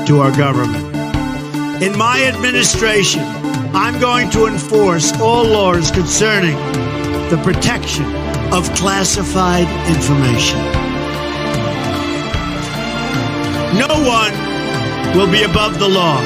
To our government. In my administration, I'm going to enforce all laws concerning the protection of classified information. No one will be above the law.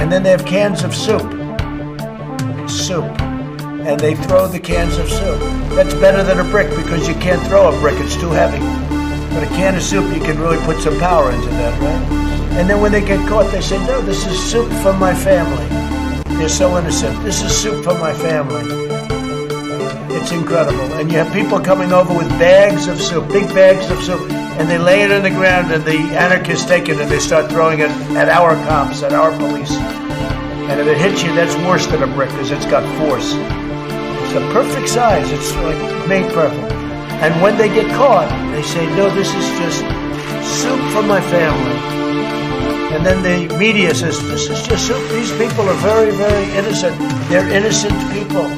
And then they have cans of soup. And they throw the cans of soup. That's better than a brick because you can't throw a brick, it's too heavy. But a can of soup, you can really put some power into that, right? And then when they get caught, they say, no, this is soup for my family. They're so innocent. This is soup for my family. It's incredible. And you have people coming over with bags of soup, big bags of soup, and they lay it on the ground, and the anarchists take it and they start throwing it at our cops, at our police. And if it hits you, that's worse than a brick because it's got force. It's a perfect size. It's like made perfect. And when they get caught, they say, no, this is just soup for my family. And then the media says, this is just soup. These people are very, very innocent. They're innocent people.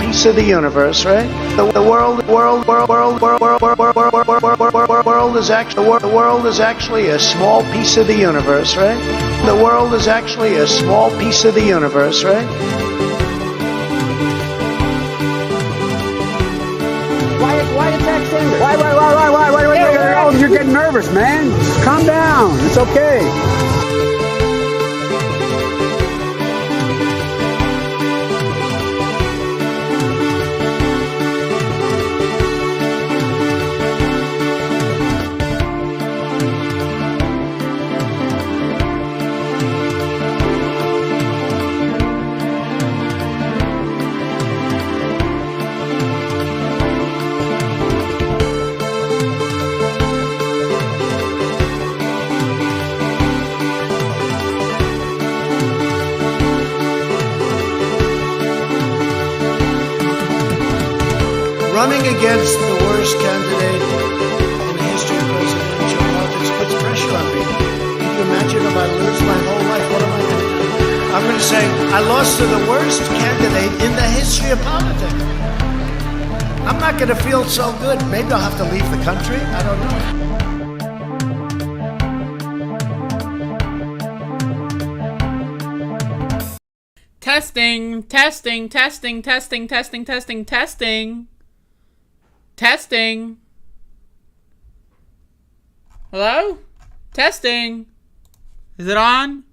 Piece of the universe, right? The world is actually a small piece of the universe, right? The world is actually a small piece of the universe, right? Why attack Sanders? Why? You're getting nervous, man. Calm down. It's okay. Running against the worst candidate in the history of presidential politics puts pressure on me. Can you imagine if I lose my whole life? What am I going to do? I'm going to say, I lost to the worst candidate in the history of politics. I'm not going to feel so good. Maybe I'll have to leave the country. I don't know. Testing, testing, testing, testing, testing, testing, testing. Testing. Hello? Testing. Is it on?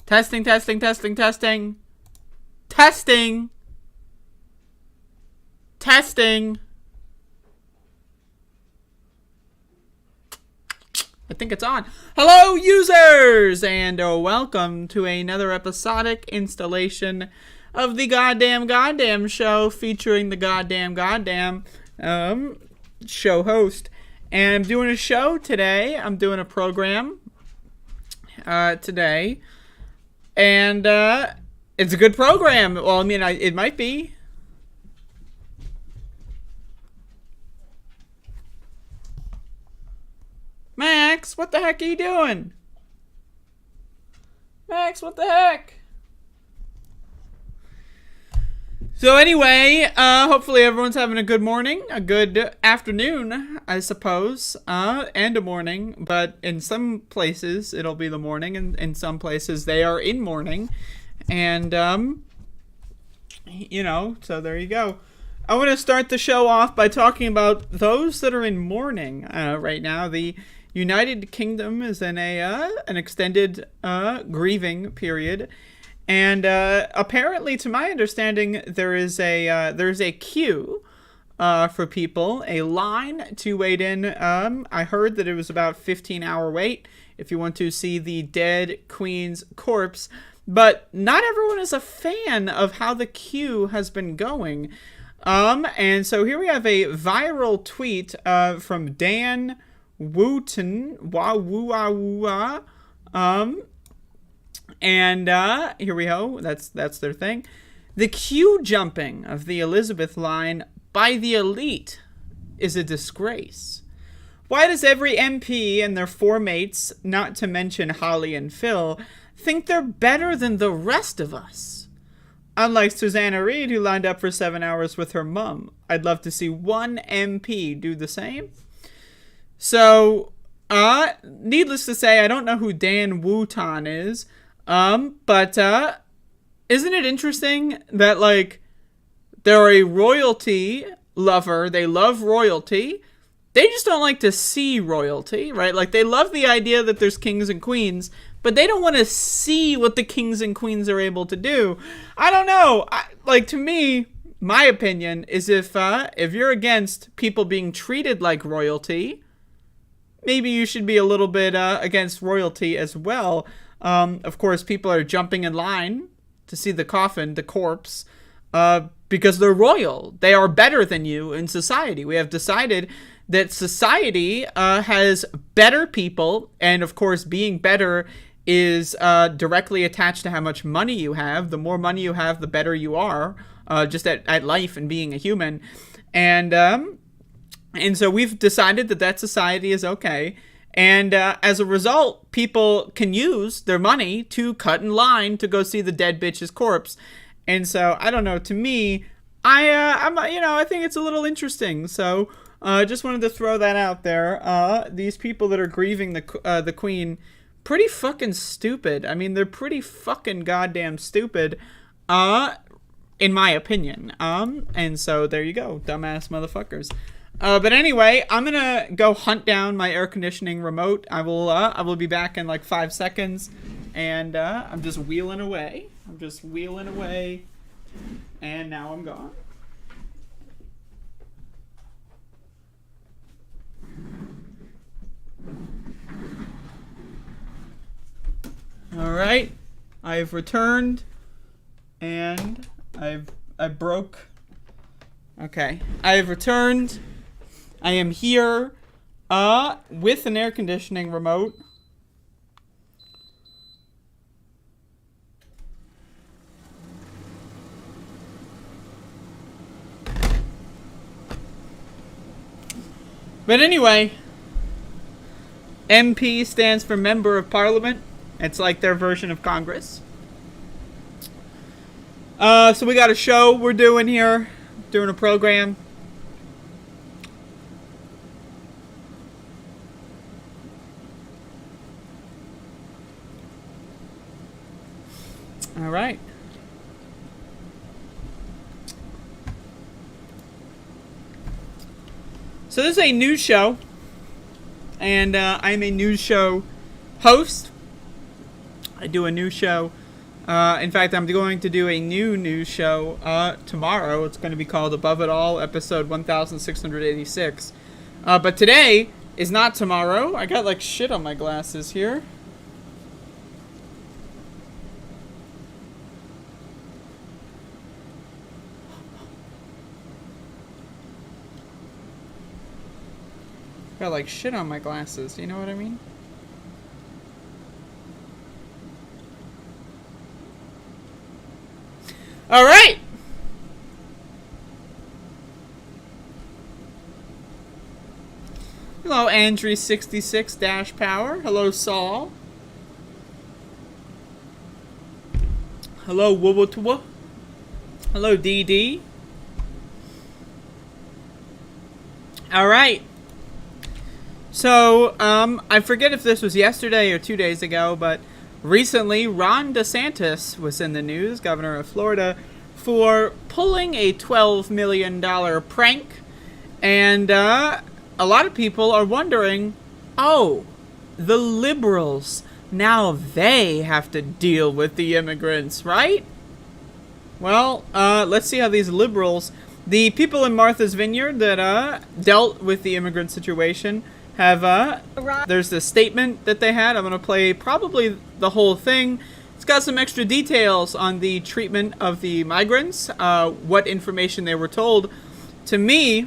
Testing, testing, testing, testing. Testing. Testing. I think it's on. Hello, users, and welcome to another episodic installation of the goddamn show featuring the goddamn show host. And I'm doing a show today. I'm doing a program today, and it's a good program. Well, I mean, it might be. Max, what the heck are you doing? Max, what the heck? So anyway, hopefully everyone's having a good morning, a good afternoon, I suppose, and a morning. But in some places, it'll be the morning, and in some places, they are in morning. And, you know, so there you go. I want to start the show off by talking about those that are in mourning right now. The United Kingdom is in an extended grieving period, and apparently, to my understanding, there's a queue for people, a line to wait in. I heard that it was about 15-hour wait if you want to see the dead Queen's corpse, but not everyone is a fan of how the queue has been going. And so here we have a viral tweet from Dan Wooten, and here we go. That's their thing. The queue jumping of the Elizabeth line by the elite is a disgrace. Why does every MP and their four mates, not to mention Holly and Phil, think they're better than the rest of us? Unlike Susanna Reid, who lined up for 7 hours with her mum. I'd love to see one MP do the same. So, needless to say, I don't know who Dan Wooten is, but isn't it interesting that, like, they're a royalty lover, they love royalty, they just don't like to see royalty, right? Like, they love the idea that there's kings and queens, but they don't want to see what the kings and queens are able to do. I don't know. To me, my opinion is if you're against people being treated like royalty, maybe you should be a little bit against royalty as well. Of course, people are jumping in line to see the coffin, the corpse, because they're royal. They are better than you in society. We have decided that society has better people, and of course, being better is directly attached to how much money you have. The more money you have, the better you are, just at life and being a human. And so we've decided that society is okay. And as a result, people can use their money to cut in line to go see the dead bitch's corpse. And so, I don't know, to me, I think it's a little interesting. So, just wanted to throw that out there. These people that are grieving the Queen, pretty fucking stupid. I mean, they're pretty fucking goddamn stupid, in my opinion. And so, there you go, dumbass motherfuckers. But anyway, I'm gonna go hunt down my air conditioning remote. I will be back in like 5 seconds, and I'm just wheeling away. And now I'm gone. All right, I've returned, and I broke. Okay, I have returned. I am here with an air conditioning remote. But anyway, MP stands for Member of Parliament. It's like their version of Congress. So we got a show we're doing here. doing a program. All right. So this is a news show, and I'm a news show host. I do a news show. In fact, I'm going to do a new news show tomorrow. It's going to be called Above It All, episode 1686. But today is not tomorrow. I got like shit on my glasses here. Got like shit on my glasses, you know what I mean? All right. Hello, Andrea 66 Dash Power. Hello, Saul. Hello, Wubutwa. Hello, DD. All right. So, I forget if this was yesterday or 2 days ago, but recently Ron DeSantis was in the news, governor of Florida, for pulling a $12 million prank. And a lot of people are wondering, oh, the liberals, now they have to deal with the immigrants, right? Well, let's see how these liberals, the people in Martha's Vineyard that dealt with the immigrant situation, have there's this statement that they had. I'm going to play probably the whole thing. It's got some extra details on the treatment of the migrants, what information they were told. To me,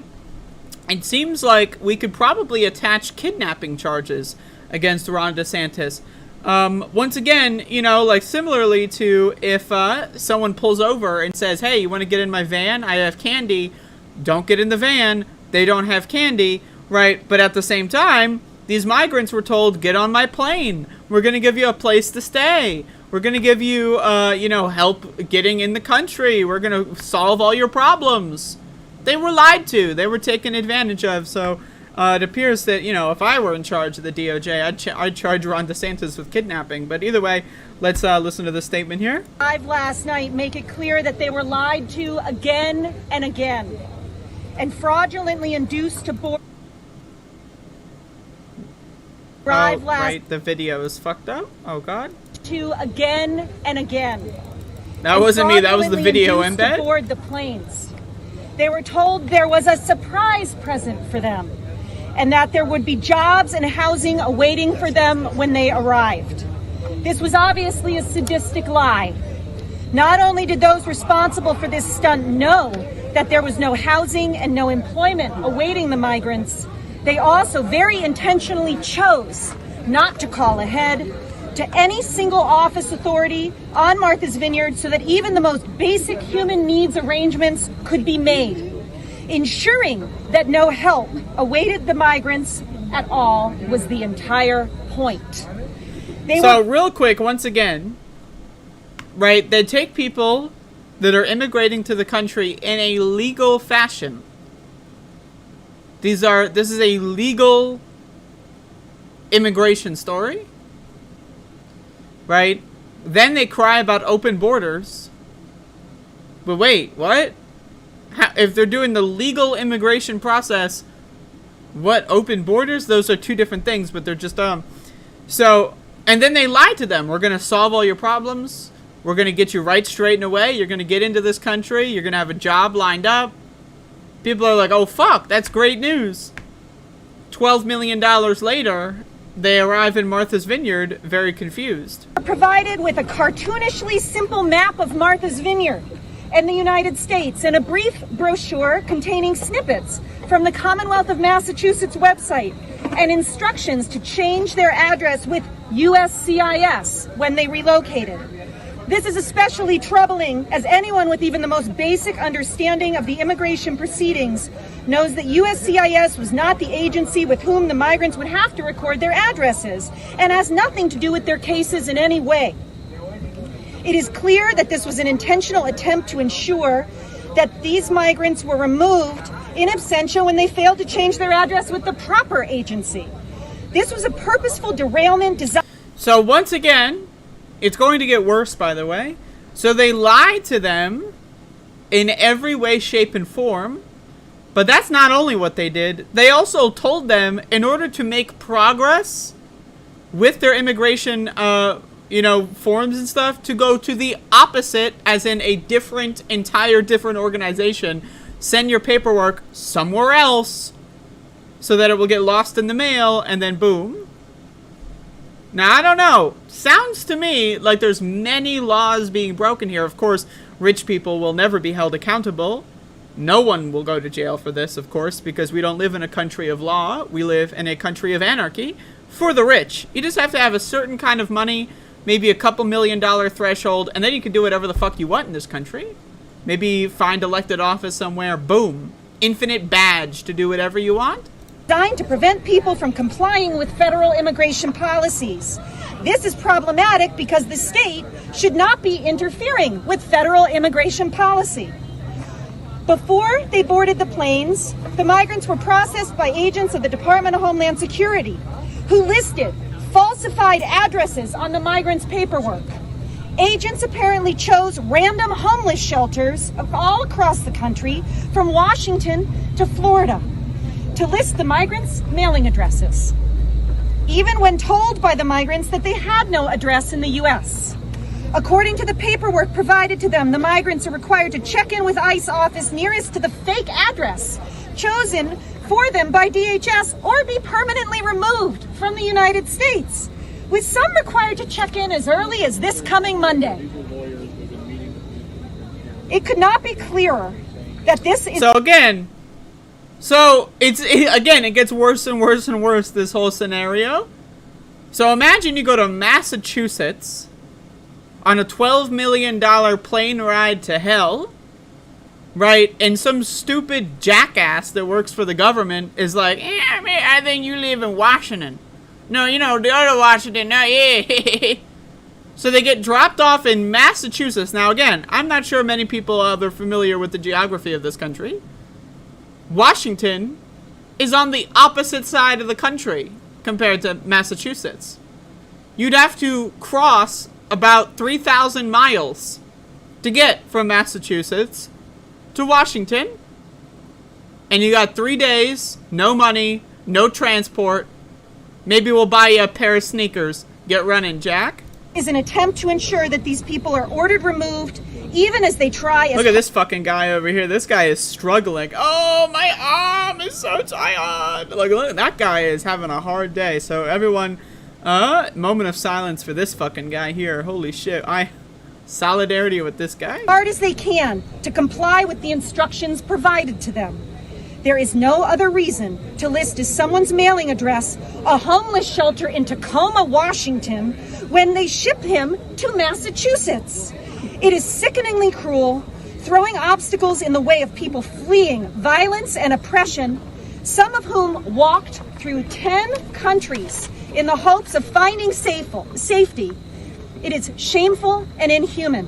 it seems like we could probably attach kidnapping charges against Ron DeSantis. Once again, you know, like similarly to if someone pulls over and says, hey, you want to get in my van? I have candy. Don't get in the van. They don't have candy. Right, but at the same time, these migrants were told, get on my plane. We're going to give you a place to stay. We're going to give you, help getting in the country. We're going to solve all your problems. They were lied to. They were taken advantage of. So it appears that, you know, if I were in charge of the DOJ, I'd charge Ron DeSantis with kidnapping. But either way, let's listen to this statement here. Last night make it clear that they were lied to again and again and fraudulently induced to board. Right, the video is fucked up. Oh, God. To again and again. That wasn't me. That was the video embed. To board the planes. They were told there was a surprise present for them and that there would be jobs and housing awaiting for them when they arrived. This was obviously a sadistic lie. Not only did those responsible for this stunt know that there was no housing and no employment awaiting the migrants, they also very intentionally chose not to call ahead to any single office authority on Martha's Vineyard so that even the most basic human needs arrangements could be made, ensuring that no help awaited the migrants at all was the entire point. Real quick, once again, right, they take people that are immigrating to the country in a legal fashion. This is a legal immigration story, right? Then they cry about open borders. But wait, what? If they're doing the legal immigration process, what, open borders? Those are two different things, but they're just, So, and then they lie to them. We're going to solve all your problems. We're going to get you right straight and away. You're going to get into this country. You're going to have a job lined up. People are like, oh, fuck, that's great news. $12 million later, they arrive in Martha's Vineyard very confused. Provided with a cartoonishly simple map of Martha's Vineyard and the United States and a brief brochure containing snippets from the Commonwealth of Massachusetts website and instructions to change their address with USCIS when they relocated. This is especially troubling as anyone with even the most basic understanding of the immigration proceedings knows that USCIS was not the agency with whom the migrants would have to record their addresses and has nothing to do with their cases in any way. It is clear that this was an intentional attempt to ensure that these migrants were removed in absentia when they failed to change their address with the proper agency. This was a purposeful derailment designed. So once again, it's going to get worse, by the way. So they lied to them in every way, shape, and form. But that's not only what they did. They also told them, in order to make progress with their immigration, forms and stuff, to go to the opposite, as in a entire different organization. Send your paperwork somewhere else so that it will get lost in the mail, and then boom. Now, I don't know. Sounds to me like there's many laws being broken here. Of course, rich people will never be held accountable. No one will go to jail for this, of course, because we don't live in a country of law. We live in a country of anarchy for the rich. You just have to have a certain kind of money, maybe a couple $1 million threshold, and then you can do whatever the fuck you want in this country. Maybe find elected office somewhere, boom. Infinite badge to do whatever you want. Designed to prevent people from complying with federal immigration policies. This is problematic because the state should not be interfering with federal immigration policy. Before they boarded the planes, the migrants were processed by agents of the Department of Homeland Security, who listed falsified addresses on the migrants' paperwork. Agents apparently chose random homeless shelters all across the country, from Washington to Florida, to list the migrants' mailing addresses, even when told by the migrants that they had no address in the U.S. According to the paperwork provided to them, the migrants are required to check in with ICE office nearest to the fake address chosen for them by DHS, or be permanently removed from the United States, with some required to check in as early as this coming Monday. It could not be clearer that this is... it gets worse and worse and worse, this whole scenario. So imagine you go to Massachusetts on a $12 million plane ride to hell, right? And some stupid jackass that works for the government is like, I think you live in Washington. No, the other Washington, no, yeah. So they get dropped off in Massachusetts. Now, again, I'm not sure many people are familiar with the geography of this country. Washington is on the opposite side of the country compared to Massachusetts. You'd have to cross about 3,000 miles to get from Massachusetts to Washington. And you got 3 days, no money, no transport. Maybe we'll buy you a pair of sneakers. Get running, Jack. Is an attempt to ensure that these people are ordered removed, even as they try... Look at this fucking guy over here. This guy is struggling. Oh, my arm is so tired. Look, that guy is having a hard day. So everyone, moment of silence for this fucking guy here. Holy shit. Solidarity with this guy. Hard as they can to comply with the instructions provided to them. There is no other reason to list as someone's mailing address a homeless shelter in Tacoma, Washington, when they ship him to Massachusetts. It is sickeningly cruel, throwing obstacles in the way of people fleeing violence and oppression, some of whom walked through 10 countries in the hopes of finding safety. It is shameful and inhuman.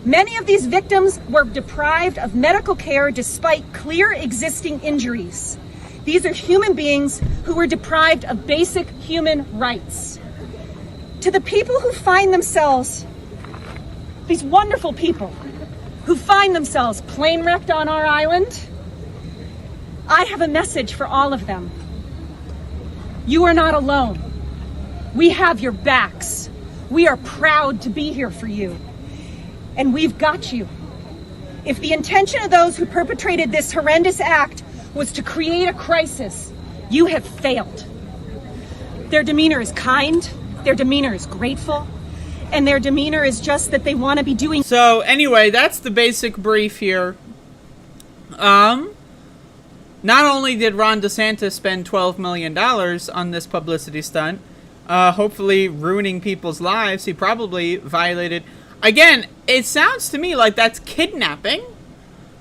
Many of these victims were deprived of medical care despite clear existing injuries. These are human beings who were deprived of basic human rights. To the people who find themselves, these wonderful people who find themselves plane wrecked on our island, I have a message for all of them. You are not alone. We have your backs. We are proud to be here for you. And we've got you. If the intention of those who perpetrated this horrendous act was to create a crisis, you have failed. Their demeanor is kind, their demeanor is grateful, and their demeanor is just that they want to be doing... So, anyway, that's the basic brief here. Not only did Ron DeSantis spend $12 million on this publicity stunt, hopefully ruining people's lives, he probably violated... Again, it sounds to me like that's kidnapping.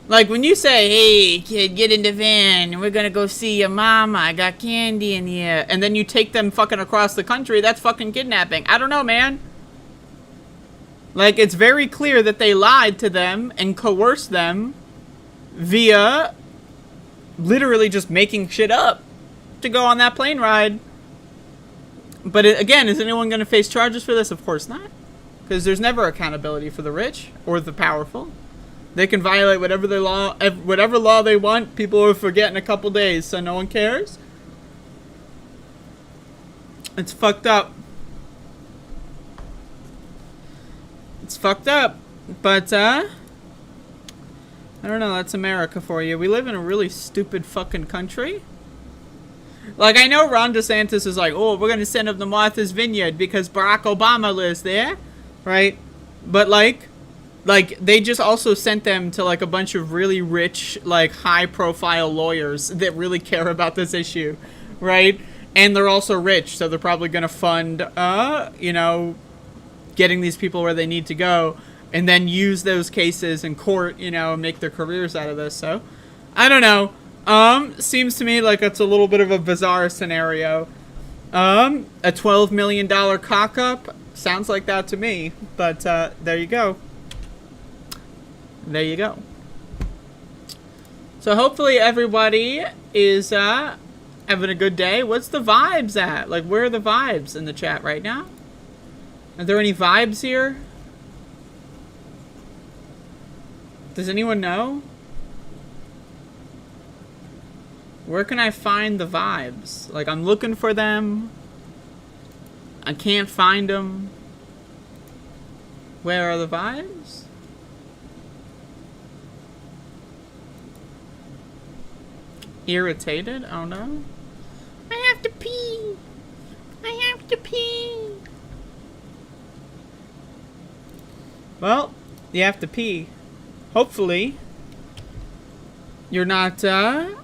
Like when you say, hey, kid, get in the van. We're going to go see your mama. I got candy in here. And then you take them fucking across the country. That's fucking kidnapping. I don't know, man. Like, it's very clear that they lied to them and coerced them via literally just making shit up to go on that plane ride. But again, is anyone going to face charges for this? Of course not. Because there's never accountability for the rich or the powerful. They can violate whatever law they want. People will forget in a couple days, so no one cares. It's fucked up. It's fucked up. But, I don't know, that's America for you. We live in a really stupid fucking country. Like, I know Ron DeSantis is like, oh, we're going to send him to Martha's Vineyard because Barack Obama lives there, right? But, like, they just also sent them to, like, a bunch of really rich, like, high-profile lawyers that really care about this issue, right? And they're also rich, so they're probably going to fund, you know, getting these people where they need to go, and then use those cases in court, you know, and make their careers out of this. So, I don't know. Seems to me like it's a little bit of a bizarre scenario. A $12 million cock-up sounds like that to me. But, there you go. There you go. So hopefully everybody is, having a good day. What's the vibes at? Like, where are the vibes in the chat right now? Are there any vibes here? Does anyone know? Where can I find the vibes? Like, I'm looking for them. I can't find them. Where are the vibes? Irritated? Oh no. I have to pee. I have to pee. Well, you have to pee. Hopefully, you're not a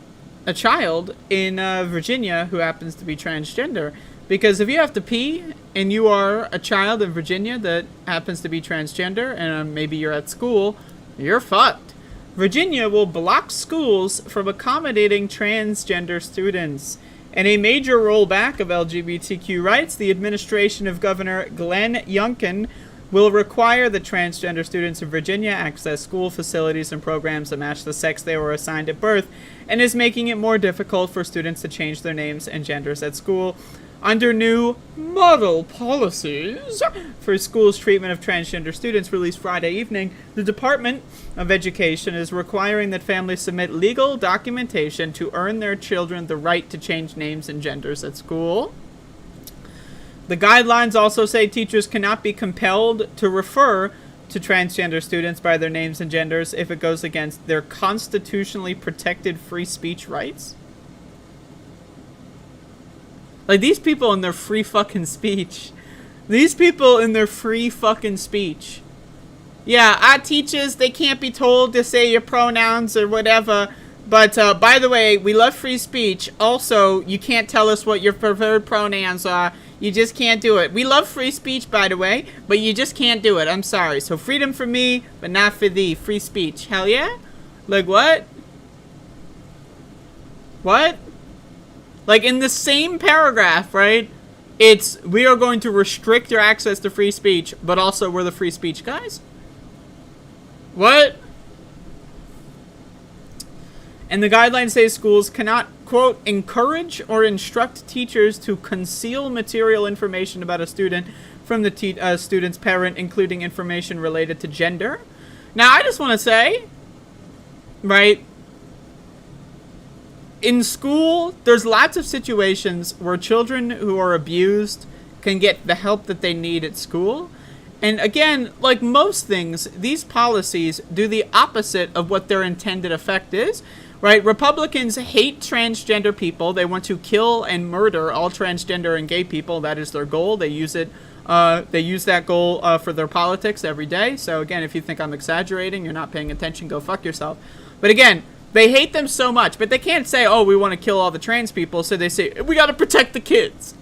child in Virginia who happens to be transgender. Because if you have to pee and you are a child in Virginia that happens to be transgender and maybe you're at school, you're fucked. Virginia will block schools from accommodating transgender students. In a major rollback of LGBTQ rights, the administration of Governor Glenn Youngkin will require that transgender students in Virginia access school facilities and programs that match the sex they were assigned at birth, and is making it more difficult for students to change their names and genders at school. Under new model policies for schools' treatment of transgender students released Friday evening, the Department of Education is requiring that families submit legal documentation to earn their children the right to change names and genders at school. The guidelines also say teachers cannot be compelled to refer to transgender students by their names and genders if it goes against their constitutionally protected free speech rights. Like, these people in their free fucking speech. These people in their free fucking speech. Yeah, our teachers, they can't be told to say your pronouns or whatever. But, by the way, we love free speech. Also, you can't tell us what your preferred pronouns are. You just can't do it. We love free speech, by the way, but you just can't do it. I'm sorry. So freedom for me, but not for thee. Free speech. Hell yeah? Like, what? What? Like, in the same paragraph, right? It's, we are going to restrict your access to free speech, but also we're the free speech guys? What? And the guidelines say schools cannot, quote, encourage or instruct teachers to conceal material information about a student from the student's parent, including information related to gender. Now, I just want to say, right, in school, there's lots of situations where children who are abused can get the help that they need at school. And again, like most things, these policies do the opposite of what their intended effect is. Right? Republicans hate transgender people. They want to kill and murder all transgender and gay people. That is their goal. They use it. They use that goal for their politics every day. So again, if you think I'm exaggerating, you're not paying attention, go fuck yourself. But again, they hate them so much, but they can't say, oh, we want to kill all the trans people. So they say, we got to protect the kids.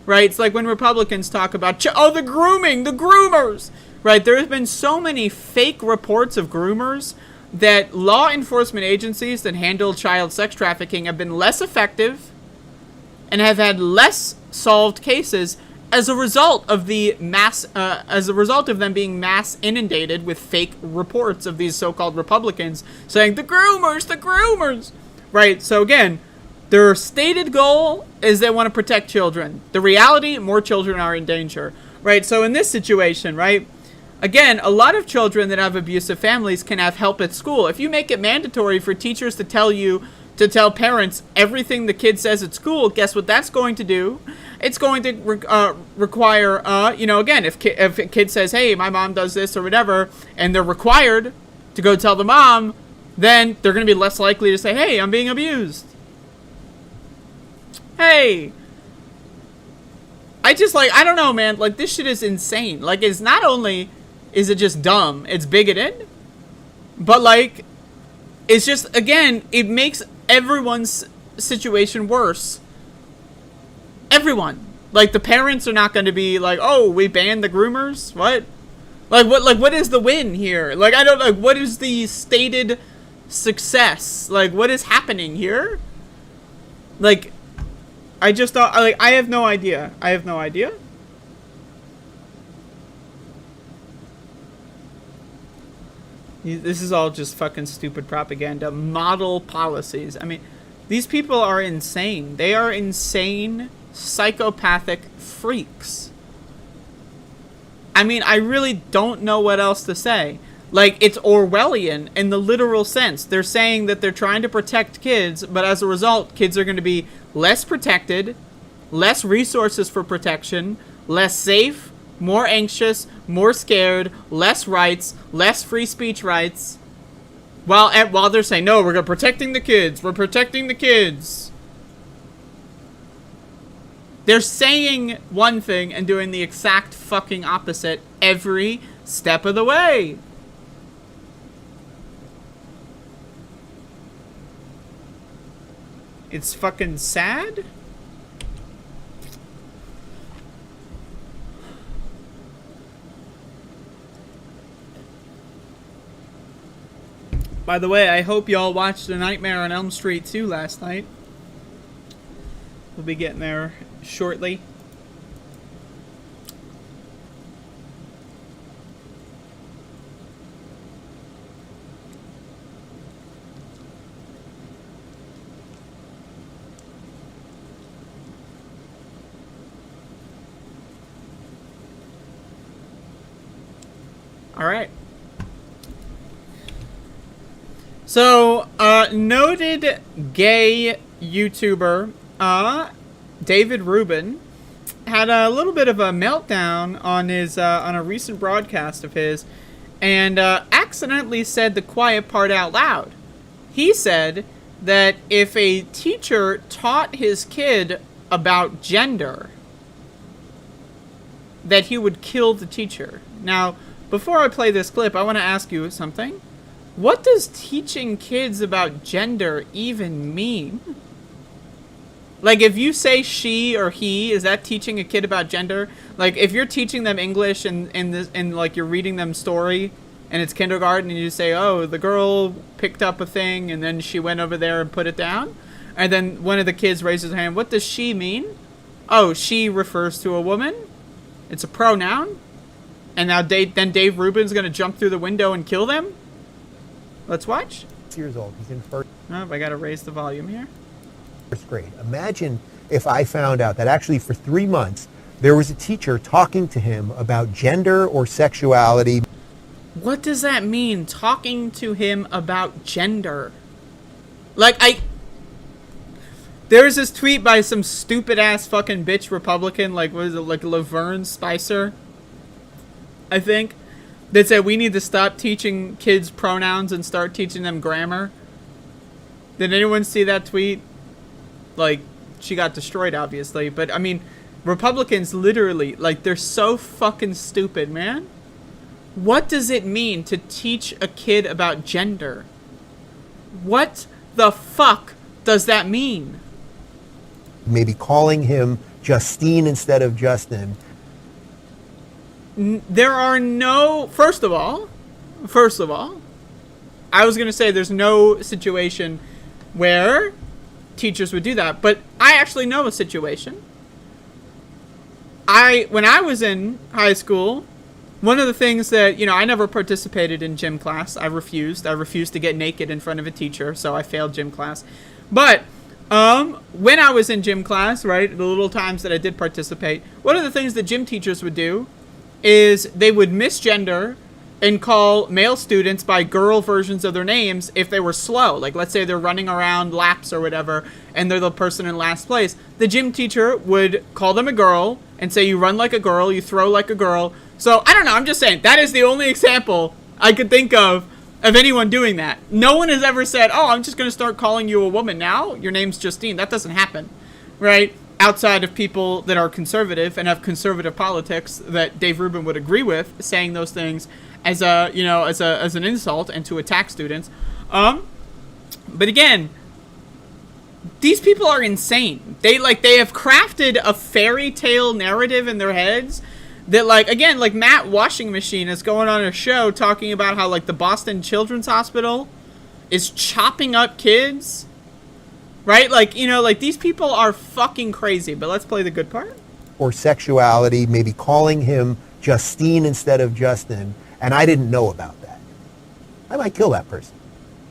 Right? It's like when Republicans talk about, the grooming, the groomers. Right? There have been so many fake reports of groomers that law enforcement agencies that handle child sex trafficking have been less effective and have had less solved cases as a result of them being mass inundated with fake reports of these so-called Republicans saying the groomers, right? So again, their stated goal is they want to protect children. The reality, more children are in danger, right? So in this situation, right, again, a lot of children that have abusive families can have help at school. If you make it mandatory for teachers to tell parents everything the kid says at school, guess what that's going to do? It's going to require, again, if a kid says, hey, my mom does this or whatever, and they're required to go tell the mom, then they're going to be less likely to say, hey, I'm being abused. Hey. I don't know, man. Like, this shit is insane. Like, it's not only is it just dumb, it's bigoted, but, like, it's just, again, it makes everyone's situation worse. Everyone. Like, the parents are not going to be like, oh, we banned the groomers? What? What is the win here? Like, I don't know. Like, what is the stated success? Like, what is happening here? Like, I just thought, like, I have no idea. This is all just fucking stupid propaganda. Model policies. I mean, these people are insane. They are insane, psychopathic freaks. I mean, I really don't know what else to say. Like, it's Orwellian in the literal sense. They're saying that they're trying to protect kids, but as a result, kids are going to be less protected, less resources for protection, less safe, more anxious, more scared, less rights, less free speech rights. While they're saying, no, we're protecting the kids. We're protecting the kids. They're saying one thing and doing the exact fucking opposite every step of the way. It's fucking sad. By the way, I hope y'all watched The Nightmare on Elm Street 2 last night. We'll be getting there shortly. All right. So, noted gay YouTuber David Rubin had a little bit of a meltdown on his on a recent broadcast of his, and accidentally said the quiet part out loud. He said that if a teacher taught his kid about gender, that he would kill the teacher. Now, before I play this clip, I want to ask you something. What does teaching kids about gender even mean? Like, if you say she or he, is that teaching a kid about gender? Like, if you're teaching them English and like you're reading them story and it's kindergarten and you say, oh, the girl picked up a thing and then she went over there and put it down, and then one of the kids raises their hand, what does she mean? Oh, she refers to a woman. It's a pronoun. And now Dave Rubin's going to jump through the window and kill them? Let's watch. 6 years old. He's in first. Oh, I got to raise the volume here. First grade. Imagine if I found out that actually for 3 months there was a teacher talking to him about gender or sexuality. What does that mean, talking to him about gender? Like, there's this tweet by some stupid ass fucking bitch Republican, like, what is it, like Laverne Spicer, I think, that said we need to stop teaching kids pronouns and start teaching them grammar. Did anyone see that tweet? Like, she got destroyed, obviously. But, I mean, Republicans literally, like, they're so fucking stupid, man. What does it mean to teach a kid about gender? What the fuck does that mean? Maybe calling him Justine instead of Justin. There are no... First of all, I was going to say there's no situation where teachers would do that. But I actually know a situation when I was in high school, one of the things that, I never participated in gym class. I refused to get naked in front of a teacher, so I failed gym class. But when I was in gym class, right, the little times that I did participate, one of the things that gym teachers would do is they would misgender and call male students by girl versions of their names if they were slow. Like, let's say they're running around laps or whatever, and they're the person in last place. The gym teacher would call them a girl and say, you run like a girl, you throw like a girl. So, I don't know, I'm just saying, that is the only example I could think of anyone doing that. No one has ever said, oh, I'm just going to start calling you a woman now. Your name's Justine. That doesn't happen, right? Outside of people that are conservative and have conservative politics that Dave Rubin would agree with, saying those things as an insult and to attack students. But again, these people are insane. They have crafted a fairy tale narrative in their heads that, like Matt Washing Machine is going on a show talking about how, the Boston Children's Hospital is chopping up kids, right? These people are fucking crazy. But let's play the good part. Or sexuality, maybe calling him Justine instead of Justin, and I didn't know about that. I might kill that person.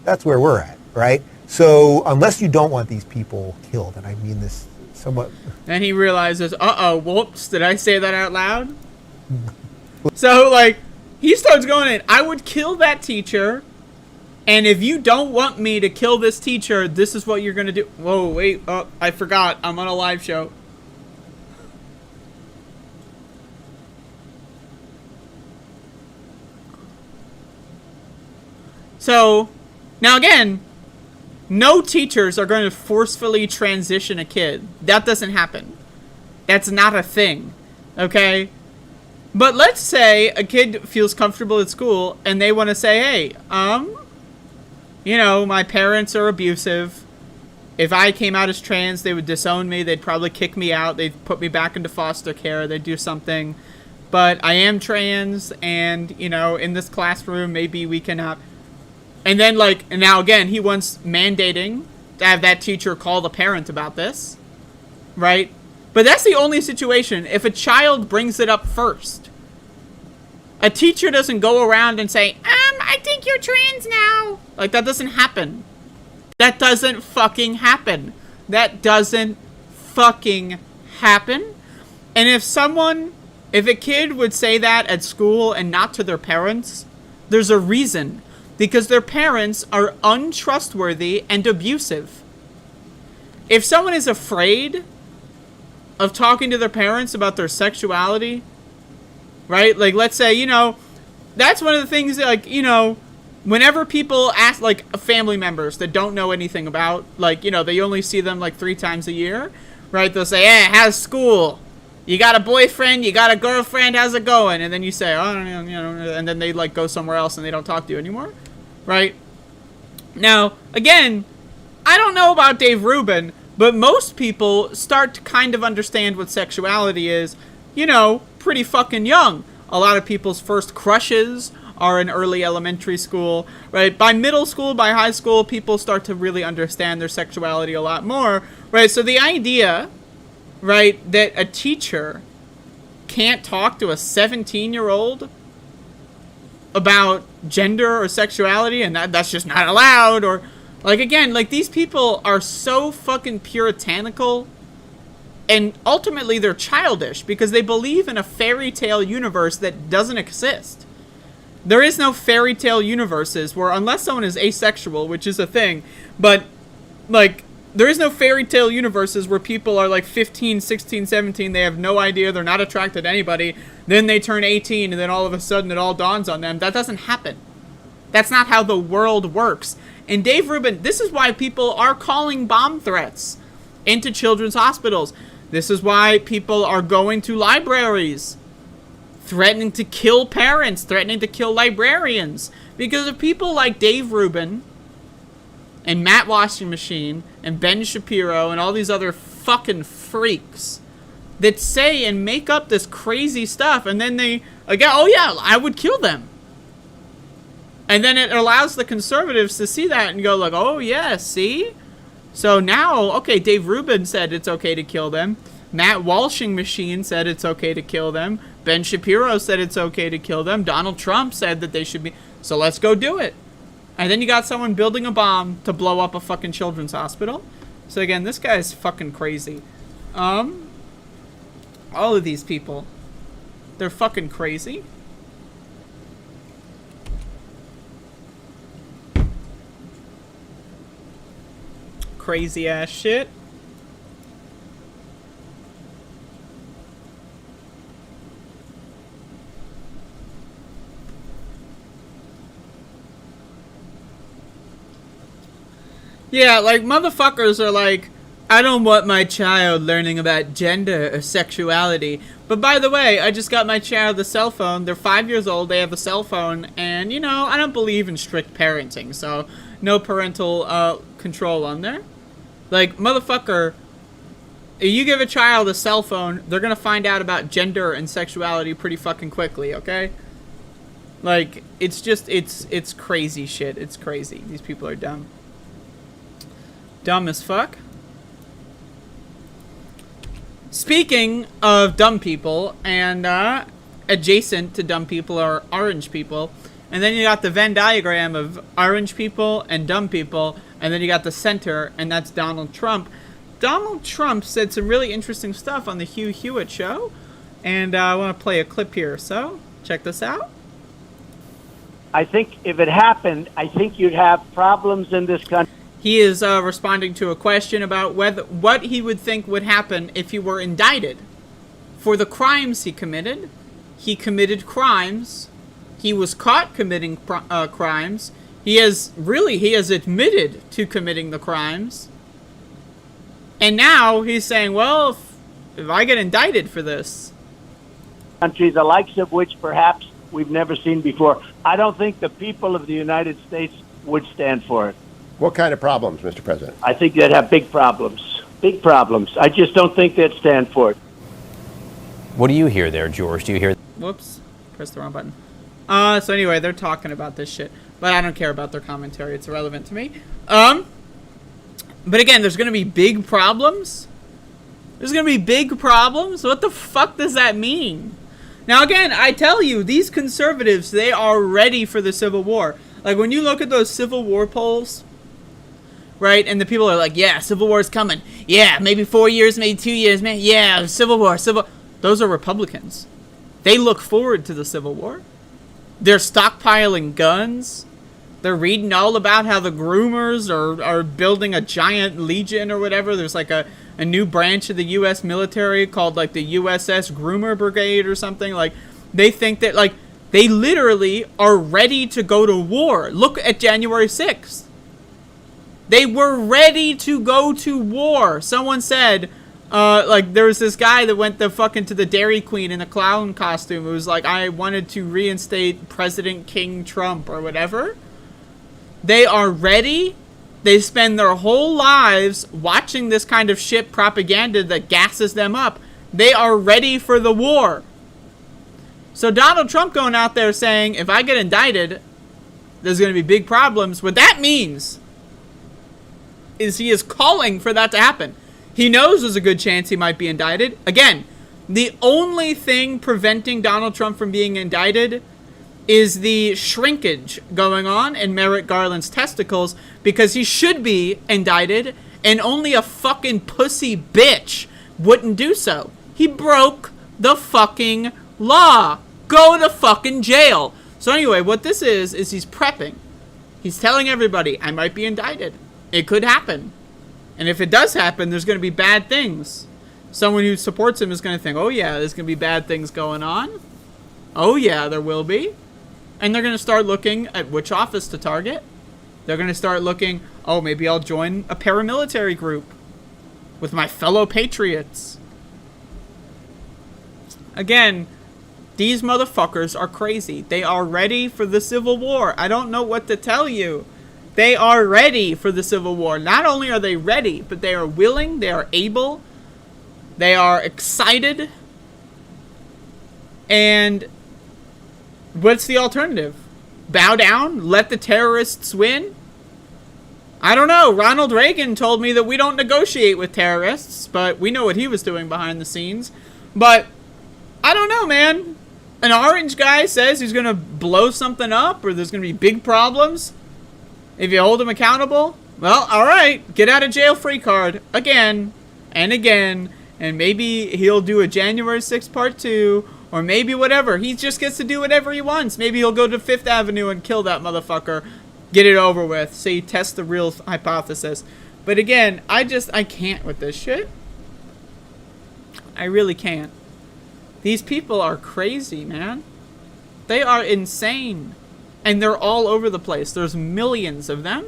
That's where we're at, right? So unless you don't want these people killed, and I mean this somewhat... Then he realizes, whoops, did I say that out loud? So, he starts going in, I would kill that teacher, and if you don't want me to kill this teacher, this is what you're going to do. Whoa, wait, I forgot. I'm on a live show. So, now again, no teachers are going to forcefully transition a kid. That doesn't happen. That's not a thing, okay? But let's say a kid feels comfortable at school and they want to say, hey, my parents are abusive. If I came out as trans, they would disown me. They'd probably kick me out. They'd put me back into foster care. They'd do something. But I am trans, and, in this classroom, maybe we cannot... And then, and now again, he wants mandating to have that teacher call the parent about this, right? But that's the only situation if a child brings it up first. A teacher doesn't go around and say, I think you're trans now. That doesn't happen. That doesn't fucking happen. That doesn't fucking happen. And if a kid would say that at school and not to their parents, there's a reason. Because their parents are untrustworthy and abusive. If someone is afraid of talking to their parents about their sexuality, right? Let's say, that's one of the things that, whenever people ask, family members that don't know anything about, they only see them, 3 times a year, right? They'll say, hey, how's school? You got a boyfriend? You got a girlfriend? How's it going? And then you say, oh, and then they, go somewhere else and they don't talk to you anymore, right? Now, again, I don't know about Dave Rubin, but most people start to kind of understand what sexuality is, pretty fucking young. A lot of people's first crushes are in early elementary school, right? By middle school, by high school, people start to really understand their sexuality a lot more, right? So the idea, right, that a teacher can't talk to a 17-year-old about gender or sexuality and that's just not allowed, or again, these people are so fucking puritanical, and ultimately they're childish because they believe in a fairy tale universe that doesn't exist. There is no fairy tale universes where, unless someone is asexual, which is a thing, but there is no fairy tale universes where people are 15, 16, 17, they have no idea, they're not attracted to anybody, then they turn 18 and then all of a sudden it all dawns on them. That doesn't happen. That's not how the world works. And Dave Rubin, this is why people are calling bomb threats into children's hospitals. This is why people are going to libraries, threatening to kill parents, threatening to kill librarians. Because of people like Dave Rubin and Matt Washing Machine and Ben Shapiro and all these other fucking freaks that say and make up this crazy stuff, and then they, again, oh yeah, I would kill them. And then it allows the conservatives to see that and go oh yeah, see? So now, okay, Dave Rubin said it's okay to kill them, Matt Walshing Machine said it's okay to kill them. Ben Shapiro said it's okay to kill them. Donald Trump said that they should be. So let's go do it. And then you got someone building a bomb to blow up a fucking children's hospital. So again, this guy is fucking crazy. All of these people, they're fucking crazy. Crazy ass shit. Yeah, like, motherfuckers are like, I don't want my child learning about gender or sexuality. But by the way, I just got my child a cell phone. They're 5 years old, they have a cell phone, and, you know, I don't believe in strict parenting, so no parental control on there. Like, motherfucker, if you give a child a cell phone, they're gonna find out about gender and sexuality pretty fucking quickly, okay? Like, it's just, it's crazy shit. It's crazy. These people are dumb. Dumb as fuck. Speaking of dumb people, and adjacent to dumb people are orange people, and then you got the Venn diagram of orange people and dumb people, and then you got the center, and that's Donald Trump. Donald Trump said some really interesting stuff on the Hugh Hewitt show, and I want to play a clip here, so check this out. I think if it happened, I think you'd have problems in this country. He is responding to a question about what he would think would happen if he were indicted for the crimes he committed. He committed crimes. He was caught committing crimes. He has admitted to committing the crimes. And now he's saying, well, if I get indicted for this. Country, the likes of which perhaps we've never seen before. I don't think the people of the United States would stand for it. What kind of problems, Mr. President? I think they'd have big problems. Big problems. I just don't think they'd stand for it. What do you hear there, George? Do you hear... Whoops. Pressed the wrong button. So anyway, they're talking about this shit. But I don't care about their commentary. It's irrelevant to me. But again, there's going to be big problems. There's going to be big problems? What the fuck does that mean? Now again, I tell you, these conservatives, they are ready for the Civil War. Like, when you look at those Civil War polls, right, and the people are like, yeah, Civil War's coming. Yeah, maybe 4 years, maybe 2 years, man. Yeah, Civil War. Those are Republicans. They look forward to the Civil War. They're stockpiling guns. They're reading all about how the groomers are building a giant legion or whatever. There's like a new branch of the U.S. military called like the USS Groomer Brigade or something. Like, they think that, like, they literally are ready to go to war. Look at January 6th. They were ready to go to war. Someone said, like, there was this guy that went to the Dairy Queen in a clown costume. It was like, I wanted to reinstate President King Trump or whatever. They are ready. They spend their whole lives watching this kind of shit propaganda that gasses them up. They are ready for the war. So Donald Trump going out there saying, if I get indicted, there's going to be big problems. What that means is he is calling for that to happen. He knows there's a good chance he might be indicted. Again, the only thing preventing Donald Trump from being indicted is the shrinkage going on in Merrick Garland's testicles, because he should be indicted and only a fucking pussy bitch wouldn't do so. He broke the fucking law. Go to fucking jail. So anyway, what this is he's prepping. He's telling everybody, I might be indicted. It could happen. And if it does happen, there's going to be bad things. Someone who supports him is going to think, oh yeah, there's going to be bad things going on. Oh yeah, there will be. And they're going to start looking at which office to target. They're going to start looking, oh, maybe I'll join a paramilitary group with my fellow patriots. Again, these motherfuckers are crazy. They are ready for the Civil War. I don't know what to tell you. They are ready for the Civil War. Not only are they ready, but they are willing, they are able, they are excited. And what's the alternative? Bow down? Let the terrorists win? I don't know. Ronald Reagan told me that we don't negotiate with terrorists, but we know what he was doing behind the scenes. But I don't know, man. An orange guy says he's going to blow something up or there's going to be big problems if you hold him accountable. Well, all right. Get out of jail free card again and again. And maybe he'll do a January 6th part 2 or maybe whatever. He just gets to do whatever he wants. Maybe he'll go to Fifth Avenue and kill that motherfucker. Get it over with. So you test the real hypothesis. But again, I can't with this shit. I really can't. These people are crazy, man. They are insane. And they're all over the place. There's millions of them.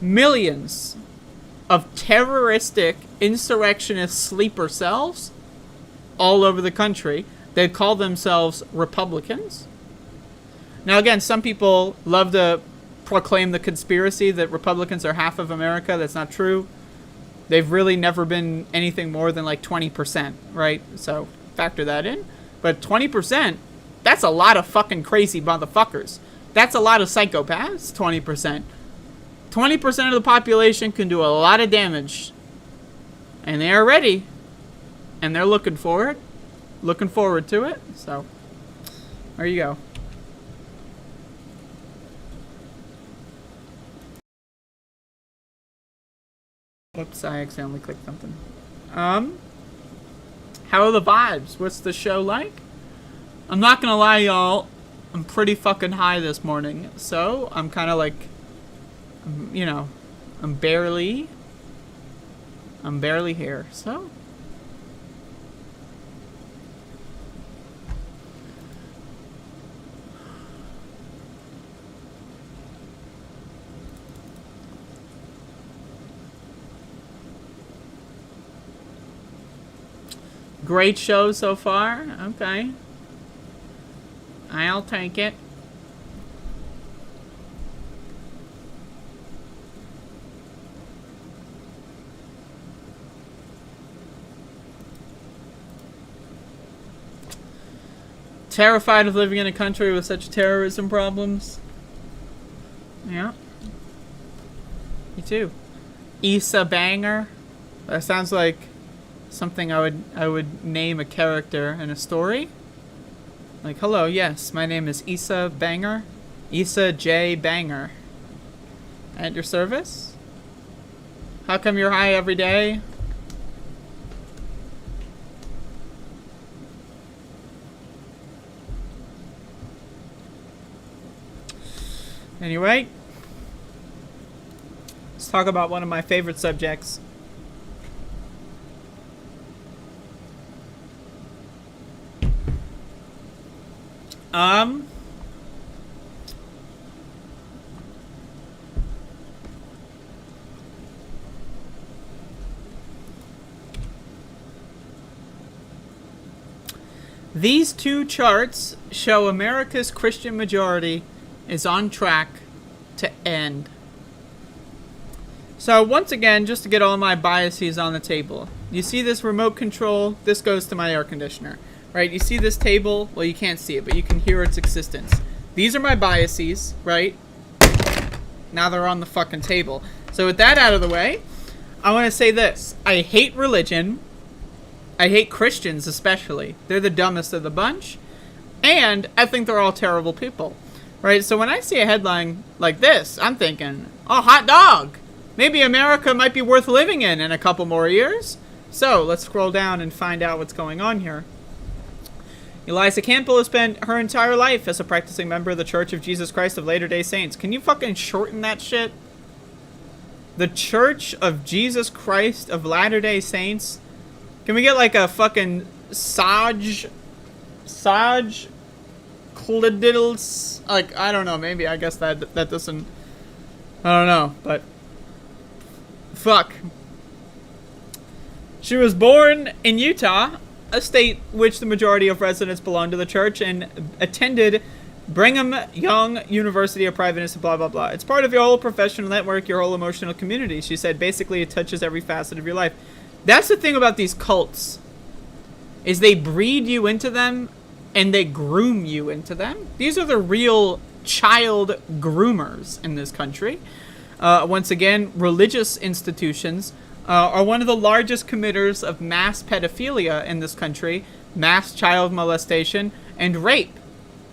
Millions of terroristic, insurrectionist sleeper cells all over the country. They call themselves Republicans. Now, again, some people love to proclaim the conspiracy that Republicans are half of America. That's not true. They've really never been anything more than like 20%, right? So factor that in. But 20%, that's a lot of fucking crazy motherfuckers. That's a lot of psychopaths, 20%. 20% of the population can do a lot of damage. And they are ready. And they're looking for it. Looking forward to it. So, there you go. Whoops, I accidentally clicked something. How are the vibes? What's the show like? I'm not gonna lie, y'all. I'm pretty fucking high this morning. So, I'm kind of like, you know, I'm barely here. So, great show so far. Okay. I'll take it. Terrified of living in a country with such terrorism problems. Yeah. Me too. Issa Banger. That sounds like something I would name a character in a story. Like, hello, yes, my name is Issa Banger. Issa J. Banger. At your service? How come you're high every day? Anyway, let's talk about one of my favorite subjects. These two charts show America's Christian majority is on track to end. So once again, just to get all my biases on the table, you see this remote control? This goes to my air conditioner. Right, you see this table? Well, you can't see it, but you can hear its existence. These are my biases, right? Now they're on the fucking table. So with that out of the way, I want to say this. I hate religion. I hate Christians especially. They're the dumbest of the bunch. And I think they're all terrible people. Right, so when I see a headline like this, I'm thinking, oh, hot dog! Maybe America might be worth living in a couple more years. So let's scroll down and find out what's going on here. Eliza Campbell has spent her entire life as a practicing member of the Church of Jesus Christ of Latter-day Saints. Can you fucking shorten that shit? The Church of Jesus Christ of Latter-day Saints? Can we get like a fucking Saj Clididdles? Like, I don't know, maybe, I guess that doesn't, I don't know, but fuck. She was born in Utah, a state which the majority of residents belong to the church, and attended Brigham Young University, a private institute, blah, blah, blah. It's part of your whole professional network, your whole emotional community. She said, basically, it touches every facet of your life. That's the thing about these cults, is they breed you into them, and they groom you into them. These are the real child groomers in this country. Once again, religious institutions are one of the largest committers of mass pedophilia in this country, mass child molestation, and rape.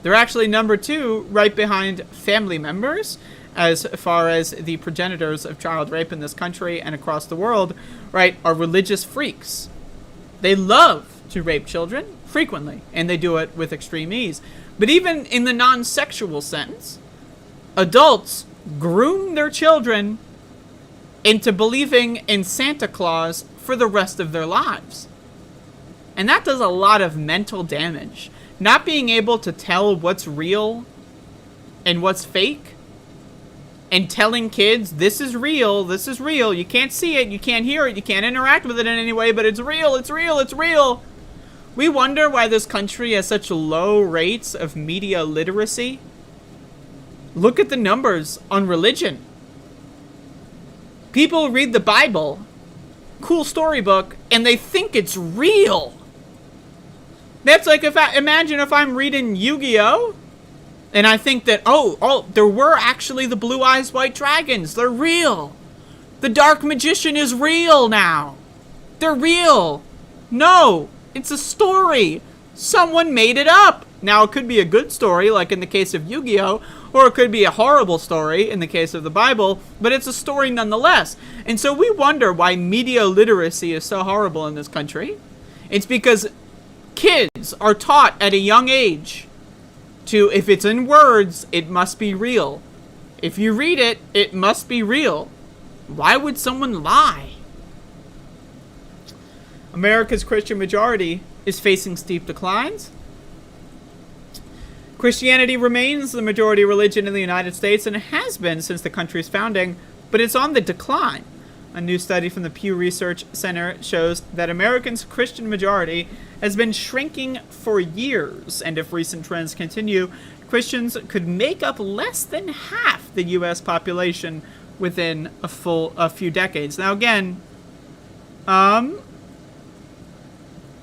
They're actually number 2, right behind family members, as far as the progenitors of child rape in this country and across the world, right, are religious freaks. They love to rape children frequently, and they do it with extreme ease. But even in the non-sexual sense, adults groom their children into believing in Santa Claus for the rest of their lives. And that does a lot of mental damage. Not being able to tell what's real and what's fake, and telling kids, this is real, you can't see it, you can't hear it, you can't interact with it in any way, but it's real, it's real, it's real. We wonder why this country has such low rates of media literacy. Look at the numbers on religion. People read the Bible, cool storybook, and they think it's real. That's like imagine if I'm reading Yu-Gi-Oh! And I think that, oh, there were actually the Blue Eyes White Dragons. They're real. The Dark Magician is real now. They're real. No, it's a story. Someone made it up. Now, it could be a good story, like in the case of Yu-Gi-Oh!, or it could be a horrible story in the case of the Bible, but it's a story nonetheless. And so we wonder why media literacy is so horrible in this country. It's because kids are taught at a young age to, if it's in words, it must be real. If you read it, it must be real. Why would someone lie? America's Christian majority is facing steep declines. Christianity remains the majority religion in the United States and has been since the country's founding, but it's on the decline. A new study from the Pew Research Center shows that Americans' Christian majority has been shrinking for years, and if recent trends continue, Christians could make up less than half the U.S. population within a few decades. Now again,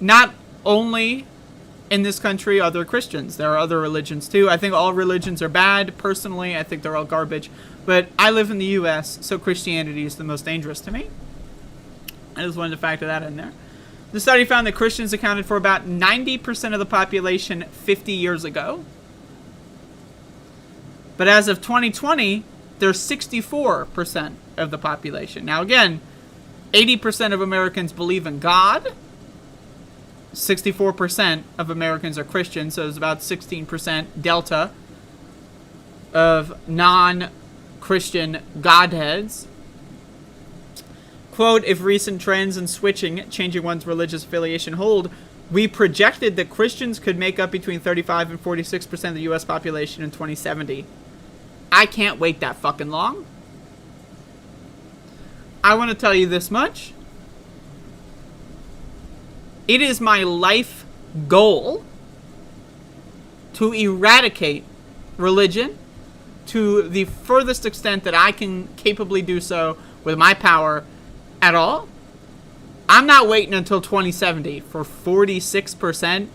not only in this country are there Christians, there are other religions too. I think all religions are bad. Personally, I think they're all garbage. But I live in the U.S., so Christianity is the most dangerous to me. I just wanted to factor that in there. The study found that Christians accounted for about 90% of the population 50 years ago. But as of 2020, they're 64% of the population. Now again, 80% of Americans believe in God. 64% of Americans are Christian, so there's about 16% delta of non-Christian godheads. Quote, if recent trends in changing one's religious affiliation hold, we projected that Christians could make up between 35 and 46% of the U.S. population in 2070. I can't wait that fucking long. I want to tell you this much. It is my life goal to eradicate religion to the furthest extent that I can capably do so with my power at all. I'm not waiting until 2070 for 46%.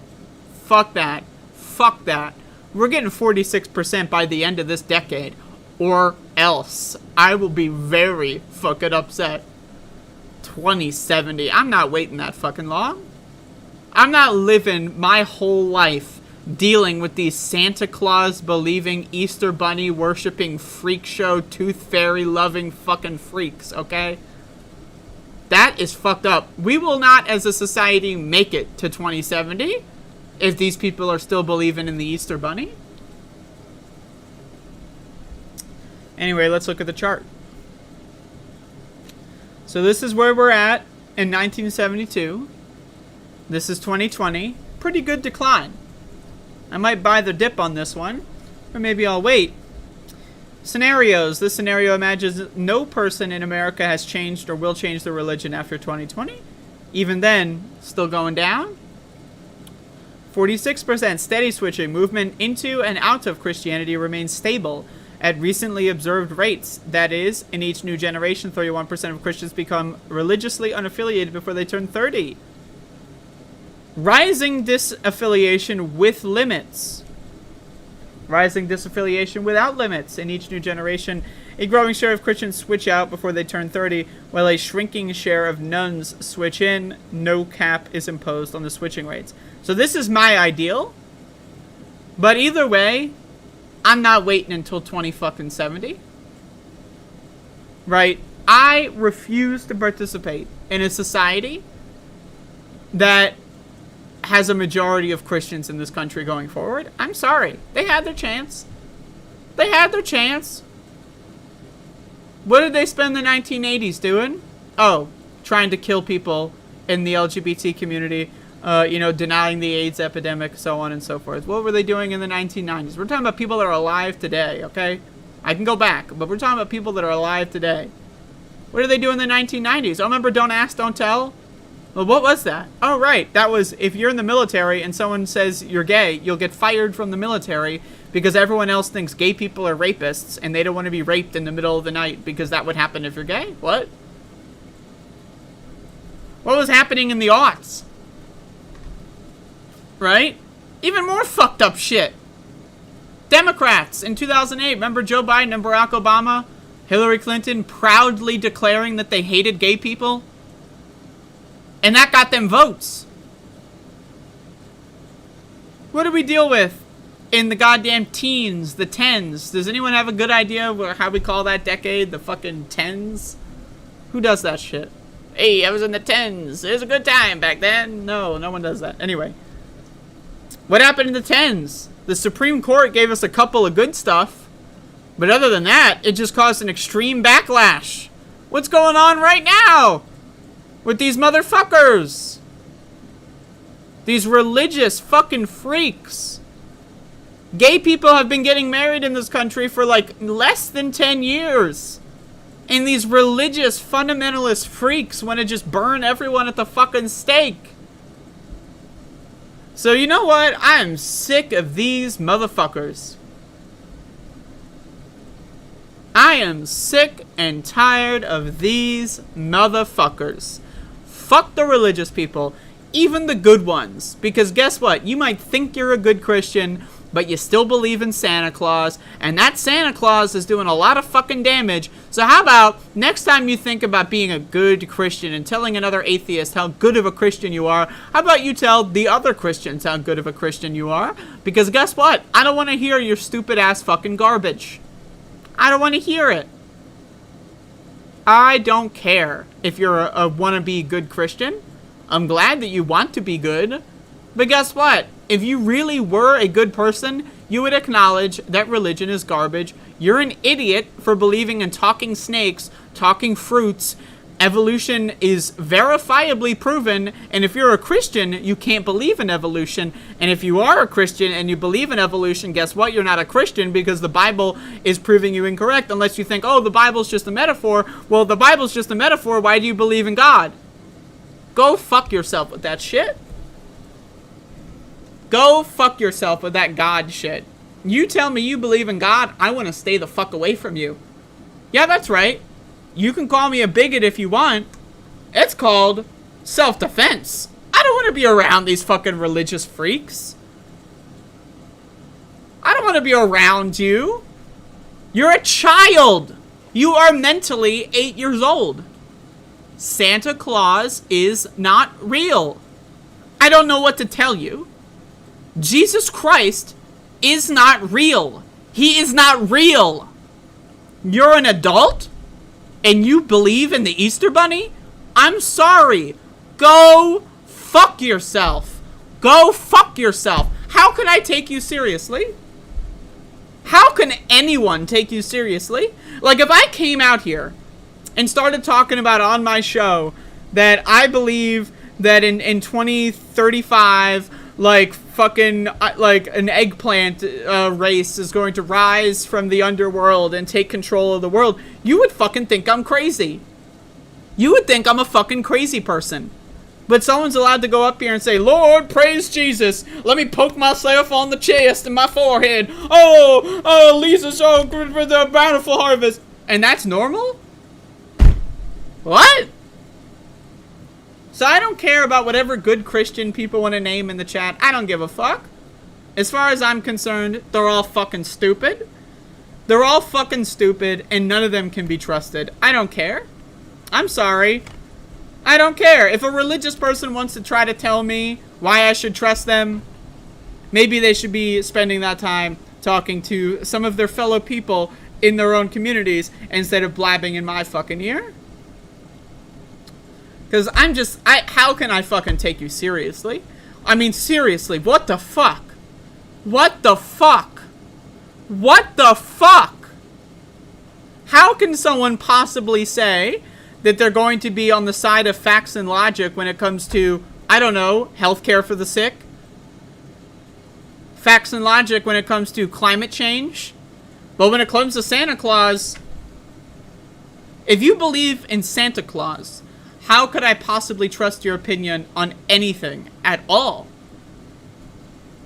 Fuck that. Fuck that. We're getting 46% by the end of this decade, or else I will be very fucking upset. 2070. I'm not waiting that fucking long. I'm not living my whole life dealing with these Santa Claus believing, Easter bunny worshipping, freak show, tooth fairy loving fucking freaks, okay? That is fucked up. We will not as a society make it to 2070 if these people are still believing in the Easter bunny. Anyway, let's look at the chart. So this is where we're at in 1972. This is 2020. Pretty good decline. I might buy the dip on this one, or maybe I'll wait. Scenarios. This scenario imagines no person in America has changed or will change their religion after 2020. Even then, still going down. 46% steady switching. Movement into and out of Christianity remains stable at recently observed rates. That is, in each new generation, 31% of Christians become religiously unaffiliated before they turn 30. Rising disaffiliation with limits. Rising disaffiliation without limits. In each new generation, A growing share of Christians switch out before they turn 30, while a shrinking share of nuns switch in. No cap is imposed on the switching rates. So this is my ideal. But either way, I'm not waiting until 2070. Right? I refuse to participate in a society that has a majority of Christians in this country going forward. I'm sorry. They had their chance. They had their chance. What did they spend the 1980s doing? Oh, trying to kill people in the LGBT community, denying the AIDS epidemic, so on and so forth. What were they doing in the 1990s? We're talking about people that are alive today, okay? I can go back, but we're talking about people that are alive today. What did they do in the 1990s? Oh, remember Don't Ask, Don't Tell? Well, what was that? Oh, right. That was if you're in the military and someone says you're gay, you'll get fired from the military because everyone else thinks gay people are rapists and they don't want to be raped in the middle of the night because that would happen if you're gay. What? What was happening in the aughts? Right? Even more fucked up shit. Democrats in 2008. Remember Joe Biden and Barack Obama? Hillary Clinton proudly declaring that they hated gay people? And that got them votes. What do we deal with in the goddamn teens, the tens? Does anyone have a good idea how we call that decade? The fucking tens? Who does that shit? Hey, I was in the tens. It was a good time back then. No, no one does that. Anyway. What happened in the tens? The Supreme Court gave us a couple of good stuff. But other than that, it just caused an extreme backlash. What's going on right now with these motherfuckers? These religious fucking freaks. Gay people have been getting married in this country for like less than 10 years. And these religious fundamentalist freaks want to just burn everyone at the fucking stake. So you know what? I'm sick of these motherfuckers. I am sick and tired of these motherfuckers. Fuck the religious people, even the good ones. Because guess what? You might think you're a good Christian, but you still believe in Santa Claus, and that Santa Claus is doing a lot of fucking damage. So how about next time you think about being a good Christian and telling another atheist how good of a Christian you are, how about you tell the other Christians how good of a Christian you are? Because guess what? I don't want to hear your stupid ass fucking garbage. I don't want to hear it. I don't care if you're a wannabe good Christian. I'm glad that you want to be good. But guess what? If you really were a good person, you would acknowledge that religion is garbage. You're an idiot for believing in talking snakes, talking fruits. Evolution is verifiably proven, and if you're a Christian, you can't believe in evolution. And if you are a Christian and you believe in evolution, guess what? You're not a Christian because the Bible is proving you incorrect, unless you think, oh, the Bible's just a metaphor. Well, the Bible's just a metaphor. Why do you believe in God? Go fuck yourself with that shit. Go fuck yourself with that God shit. You tell me you believe in God, I want to stay the fuck away from you. Yeah, that's right. You can call me a bigot if you want. It's called self-defense. I don't want to be around these fucking religious freaks. I don't want to be around you. You're a child. You are mentally 8 years old. Santa Claus is not real. I don't know what to tell you. Jesus Christ is not real. He is not real. You're an adult? And you believe in the Easter Bunny? I'm sorry. Go fuck yourself. Go fuck yourself. How can I take you seriously? How can anyone take you seriously? Like, if I came out here and started talking about on my show that I believe that in 2035, like, fucking, like, an eggplant race is going to rise from the underworld and take control of the world, you would fucking think I'm crazy. You would think I'm a fucking crazy person. But someone's allowed to go up here and say, Lord, praise Jesus. Let me poke myself on the chest and my forehead. Oh, Lisa, so good for the bountiful harvest. And that's normal? What? So I don't care about whatever good Christian people want to name in the chat. I don't give a fuck. As far as I'm concerned, they're all fucking stupid. They're all fucking stupid, and none of them can be trusted. I don't care. I'm sorry. I don't care. If a religious person wants to try to tell me why I should trust them, maybe they should be spending that time talking to some of their fellow people in their own communities instead of blabbing in my fucking ear. Because how can I fucking take you seriously? I mean, seriously, what the fuck? What the fuck? What the fuck? How can someone possibly say that they're going to be on the side of facts and logic when it comes to, I don't know, healthcare for the sick? Facts and logic when it comes to climate change? But when it comes to Santa Claus, if you believe in Santa Claus, how could I possibly trust your opinion on anything at all?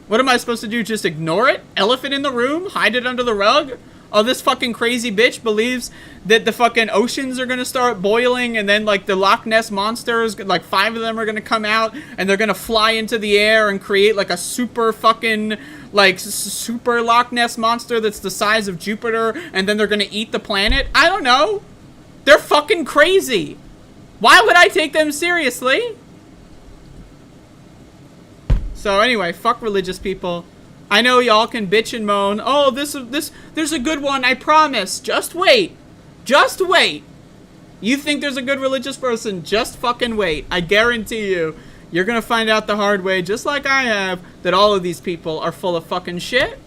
What am I supposed to do? Just ignore it? Elephant in the room? Hide it under the rug? Oh, this fucking crazy bitch believes that the fucking oceans are gonna start boiling, and then like the Loch Ness monsters, like 5 of them are gonna come out and they're gonna fly into the air and create like a super fucking like super Loch Ness monster that's the size of Jupiter, and then they're gonna eat the planet. I don't know. They're fucking crazy. Why would I take them seriously? So anyway, fuck religious people. I know y'all can bitch and moan. Oh, there's a good one, I promise. Just wait. Just wait. You think there's a good religious person? Just fucking wait. I guarantee you, you're gonna find out the hard way, just like I have, that all of these people are full of fucking shit.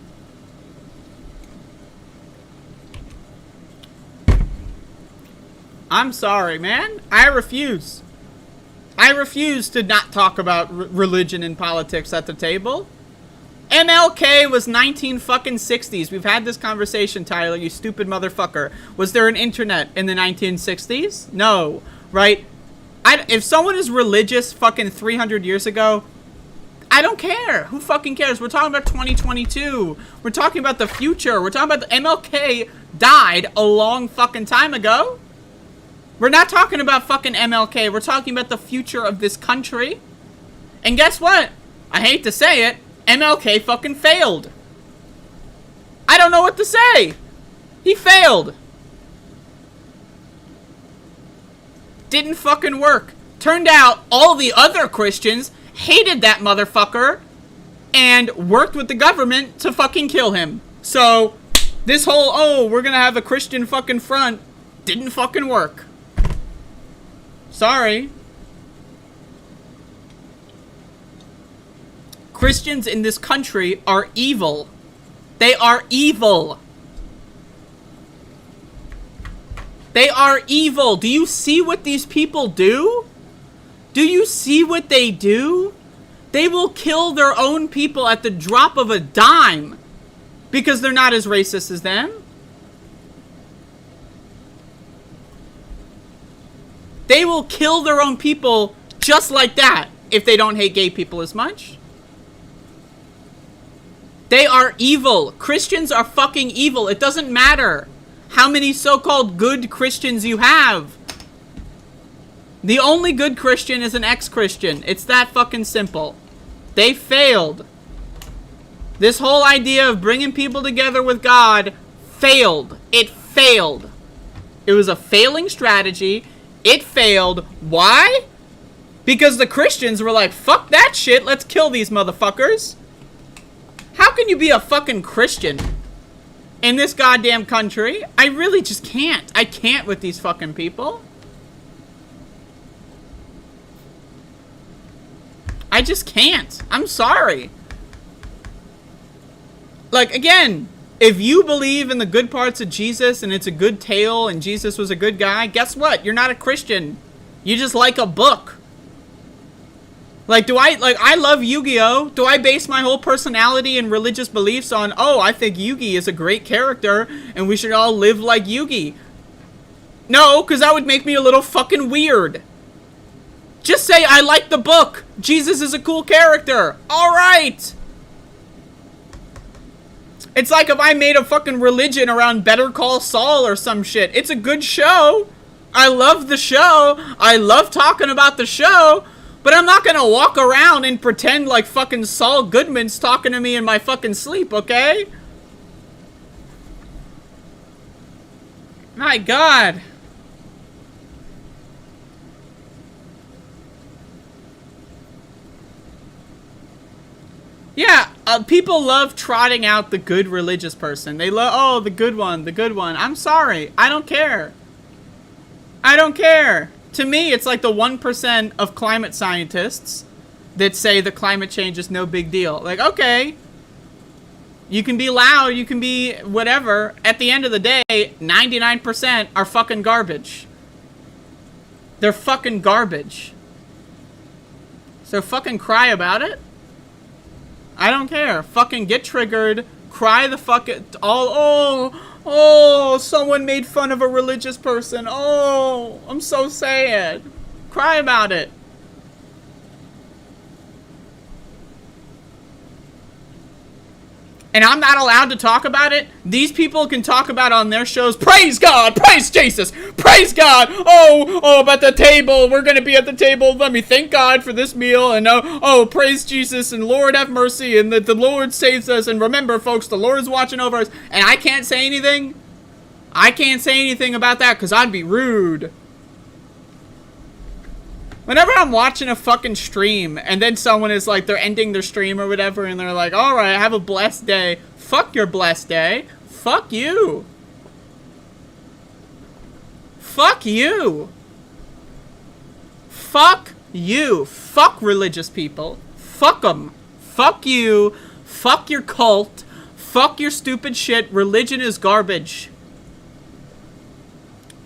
I'm sorry, man. I refuse. I refuse to not talk about religion and politics at the table. MLK was 1960s. We've had this conversation, Tyler, you stupid motherfucker. Was there an internet in the 1960s? No, right? If someone is religious fucking 300 years ago, I don't care. Who fucking cares? We're talking about 2022. We're talking about the future. We're talking about the MLK died a long fucking time ago. We're not talking about fucking MLK. We're talking about the future of this country. And guess what? I hate to say it, MLK fucking failed. I don't know what to say. He failed. Didn't fucking work. Turned out all the other Christians hated that motherfucker and worked with the government to fucking kill him. So this whole, oh, we're gonna have a Christian fucking front, didn't fucking work. Sorry. Christians in this country are evil. They are evil. They are evil. Do you see what these people do? Do you see what they do? They will kill their own people at the drop of a dime because they're not as racist as them. They will kill their own people just like that if they don't hate gay people as much. They are evil. Christians are fucking evil. It doesn't matter how many so-called good Christians you have. The only good Christian is an ex-Christian. It's that fucking simple. They failed. This whole idea of bringing people together with God failed. It failed. It was a failing strategy. It failed. Why? Because the Christians were like, fuck that shit, let's kill these motherfuckers. How can you be a fucking Christian in this goddamn country? I really just can't. I can't with these fucking people. I just can't. I'm sorry. Like, again, if you believe in the good parts of Jesus and it's a good tale and Jesus was a good guy, guess what? You're not a Christian. You just like a book. Like, I love Yu-Gi-Oh! Do I base my whole personality and religious beliefs on, oh, I think Yugi is a great character and we should all live like Yugi? No, because that would make me a little fucking weird. Just say, I like the book. Jesus is a cool character. All right. It's like if I made a fucking religion around Better Call Saul or some shit. It's a good show. I love the show. I love talking about the show. But I'm not gonna walk around and pretend like fucking Saul Goodman's talking to me in my fucking sleep, okay? My God. Yeah, people love trotting out the good religious person. They love, oh, the good one, the good one. I'm sorry. I don't care. I don't care. To me, it's like the 1% of climate scientists that say that climate change is no big deal. Like, okay, you can be loud, you can be whatever. At the end of the day, 99% are fucking garbage. They're fucking garbage. So fucking cry about it. I don't care. Fucking get triggered. Cry the fuck it. Oh, someone made fun of a religious person. Oh, I'm so sad. Cry about it. And I'm not allowed to talk about it. These people can talk about it on their shows. Praise God, praise Jesus, praise God. Oh, about the table. We're gonna be at the table. Let me thank God for this meal. And oh, praise Jesus and Lord have mercy and that the Lord saves us. And remember, folks, the Lord's watching over us. And I can't say anything. I can't say anything about that because I'd be rude. Whenever I'm watching a fucking stream and then someone is like, they're ending their stream or whatever and they're like, all right, have a blessed day. Fuck your blessed day. Fuck you. Fuck you. Fuck you. Fuck religious people. Fuck them. Fuck you. Fuck your cult. Fuck your stupid shit. Religion is garbage.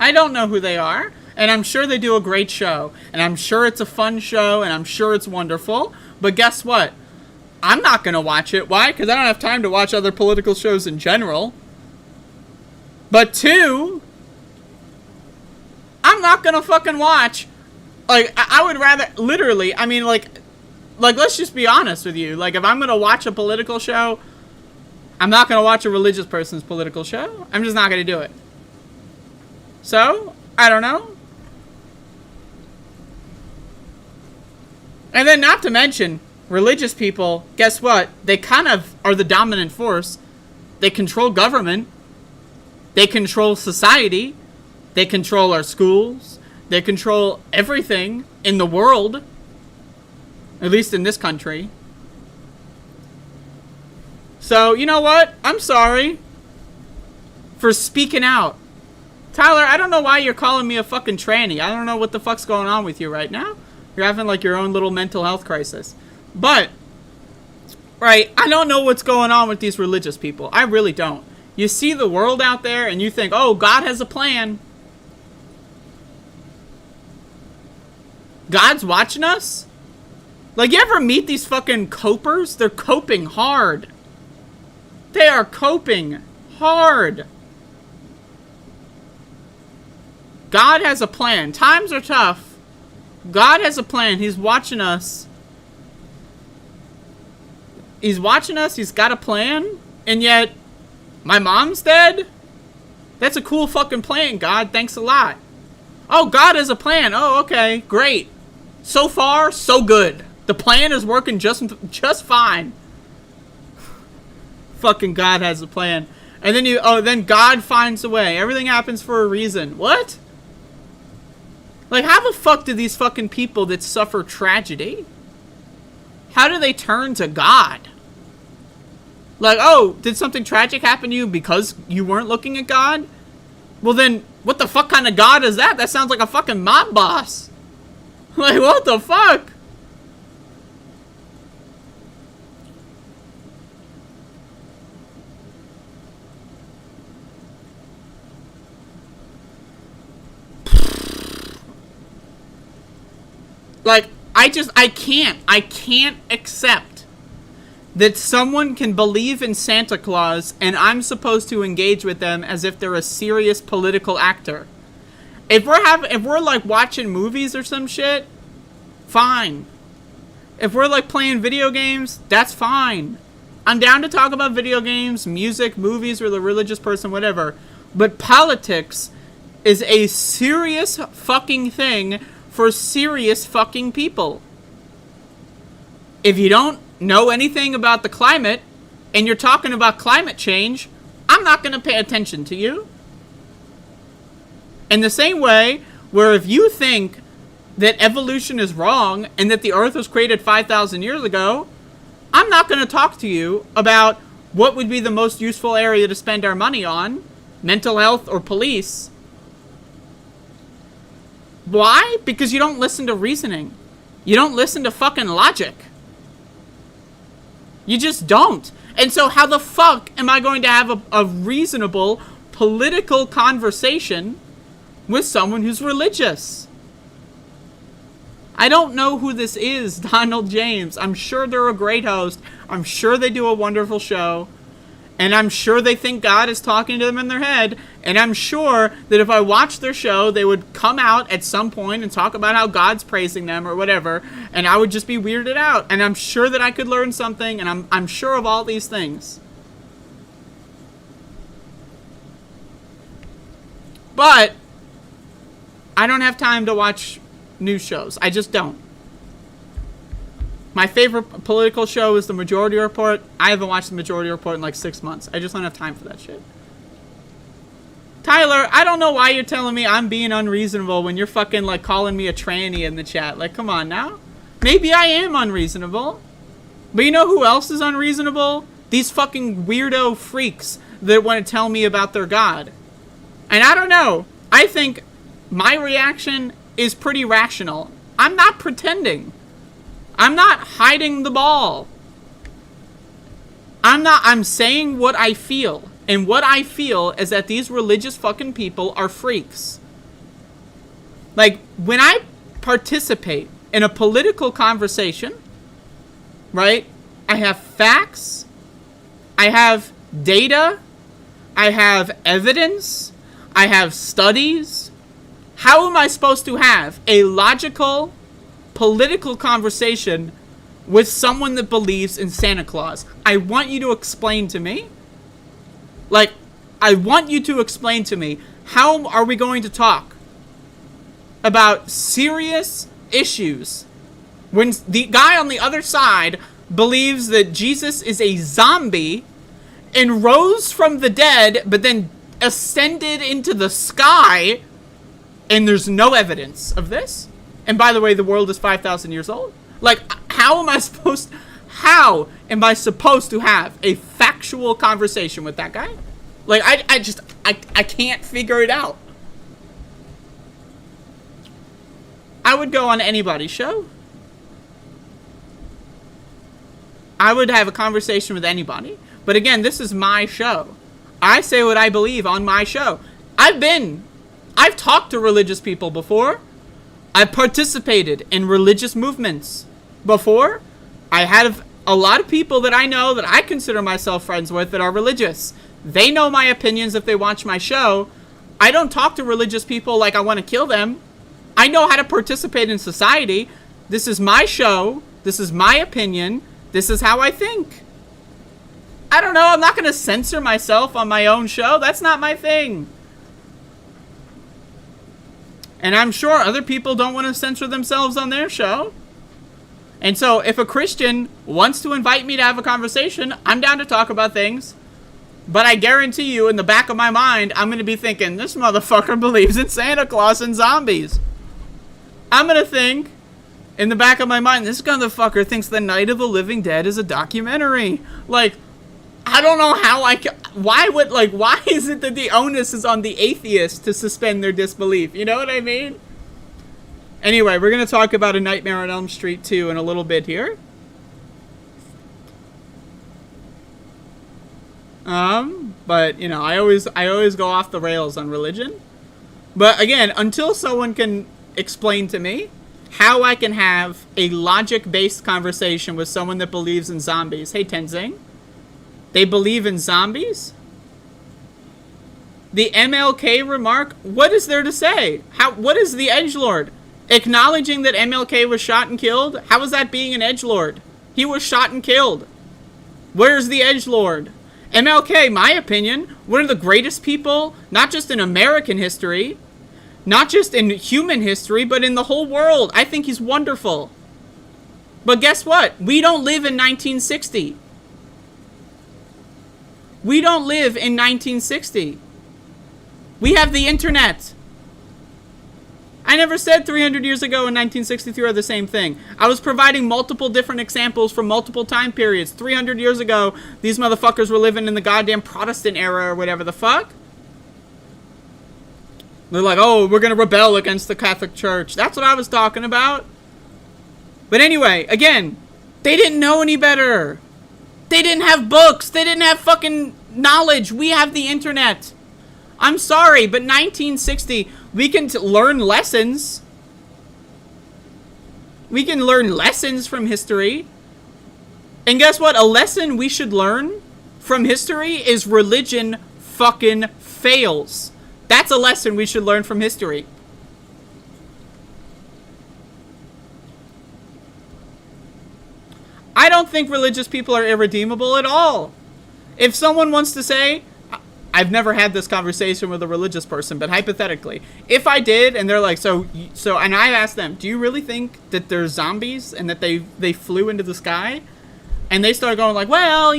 I don't know who they are. And I'm sure they do a great show. And I'm sure it's a fun show. And I'm sure it's wonderful. But guess what? I'm not going to watch it. Why? Because I don't have time to watch other political shows in general. But two, I'm not going to fucking watch. Like, I would rather, literally, I mean, like, let's just be honest with you. Like, if I'm going to watch a political show, I'm not going to watch a religious person's political show. I'm just not going to do it. So, I don't know. And then not to mention, religious people, guess what? They kind of are the dominant force. They control government. They control society. They control our schools. They control everything in the world. At least in this country. So, you know what? I'm sorry for speaking out. Tyler, I don't know why you're calling me a fucking tranny. I don't know what the fuck's going on with you right now. You're having like your own little mental health crisis. But, right, I don't know what's going on with these religious people. I really don't. You see the world out there and you think, oh, God has a plan. God's watching us? Like, you ever meet these fucking copers? They're coping hard. They are coping hard. God has a plan. Times are tough. God has a plan. He's watching us. He's watching us. He's got a plan. And yet, my mom's dead? That's a cool fucking plan, God. Thanks a lot. Oh, God has a plan. Oh, okay. Great. So far, so good. The plan is working just fine. Fucking God has a plan. And then then God finds a way. Everything happens for a reason. What? Like, how the fuck do these fucking people that suffer tragedy, how do they turn to God? Like, oh, did something tragic happen to you because you weren't looking at God? Well then, what the fuck kind of God is that? That sounds like a fucking mob boss. Like, what the fuck? Like, I can't accept that someone can believe in Santa Claus and I'm supposed to engage with them as if they're a serious political actor. If we're like watching movies or some shit, fine. If we're like playing video games, that's fine. I'm down to talk about video games, music, movies, or the religious person, whatever. But politics is a serious fucking thing for serious fucking people. If you don't know anything about the climate and you're talking about climate change, I'm not going to pay attention to you. In the same way where if you think that evolution is wrong and that the earth was created 5,000 years ago, I'm not going to talk to you about what would be the most useful area to spend our money on, mental health or police. Why? Because you don't listen to reasoning. You don't listen to fucking logic. You just don't. And so how the fuck am I going to have a reasonable political conversation with someone who's religious? I don't know who this is, Donald James. I'm sure they're a great host. I'm sure they do a wonderful show. And I'm sure they think God is talking to them in their head. And I'm sure that if I watched their show, they would come out at some point and talk about how God's praising them or whatever. And I would just be weirded out. And I'm sure that I could learn something. And I'm sure of all these things. But I don't have time to watch news shows. I just don't. My favorite political show is The Majority Report. I haven't watched The Majority Report in like 6 months. I just don't have time for that shit. Tyler, I don't know why you're telling me I'm being unreasonable when you're fucking like calling me a tranny in the chat. Like, come on now. Maybe I am unreasonable. But you know who else is unreasonable? These fucking weirdo freaks that want to tell me about their God. And I don't know. I think my reaction is pretty rational. I'm not pretending. I'm not hiding the ball. I'm saying what I feel. And what I feel is that these religious fucking people are freaks. Like, when I participate in a political conversation, right? I have facts. I have data. I have evidence. I have studies. How am I supposed to have a logical political conversation with someone that believes in Santa Claus? I want you to explain to me. Like, I want you to explain to me, how are we going to talk about serious issues when the guy on the other side believes that Jesus is a zombie and rose from the dead, but then ascended into the sky, and there's no evidence of this? And by the way, the world is 5,000 years old. Like, how am I supposed to have a factual conversation with that guy? Like, I can't figure it out. I would go on anybody's show. I would have a conversation with anybody. But again, this is my show. I say what I believe on my show. I've talked to religious people before. I've participated in religious movements before. I have a lot of people that I know that I consider myself friends with that are religious. They know my opinions if they watch my show. I don't talk to religious people like I want to kill them. I know how to participate in society. This is my show. This is my opinion. This is how I think. I don't know. I'm not going to censor myself on my own show. That's not my thing. And I'm sure other people don't want to censor themselves on their show. And so if a Christian wants to invite me to have a conversation, I'm down to talk about things. But I guarantee you, in the back of my mind, I'm going to be thinking, this motherfucker believes in Santa Claus and zombies. I'm going to think, in the back of my mind, this motherfucker thinks the Night of the Living Dead is a documentary. Like, I don't know how why is it that the onus is on the atheist to suspend their disbelief? You know what I mean? Anyway, we're going to talk about A Nightmare on Elm Street 2 in a little bit here. But, you know, I always go off the rails on religion. But again, until someone can explain to me how I can have a logic-based conversation with someone that believes in zombies. Hey, Tenzing. They believe in zombies? The MLK remark? What is there to say? What is the edgelord? Acknowledging that MLK was shot and killed? How is that being an edgelord? He was shot and killed. Where's the edgelord? MLK, my opinion, one of the greatest people, not just in American history, not just in human history, but in the whole world. I think he's wonderful. But guess what? We don't live in 1960. We don't live in 1960. We have the internet. I never said 300 years ago and 1963 are the same thing. I was providing multiple different examples from multiple time periods. 300 years ago, these motherfuckers were living in the goddamn Protestant era or whatever the fuck. They're like, oh, we're going to rebel against the Catholic Church. That's what I was talking about. But anyway, again, they didn't know any better. They didn't have books. They didn't have fucking knowledge. We have the internet. I'm sorry, but 1960, we can learn lessons. We can learn lessons from history. And guess what? A lesson we should learn from history is religion fucking fails. That's a lesson we should learn from history. I don't think religious people are irredeemable at all. If someone wants to say, I've never had this conversation with a religious person, but hypothetically, if I did, and they're like, so, and I asked them, do you really think that there's zombies and that they flew into the sky? And they start going like, well,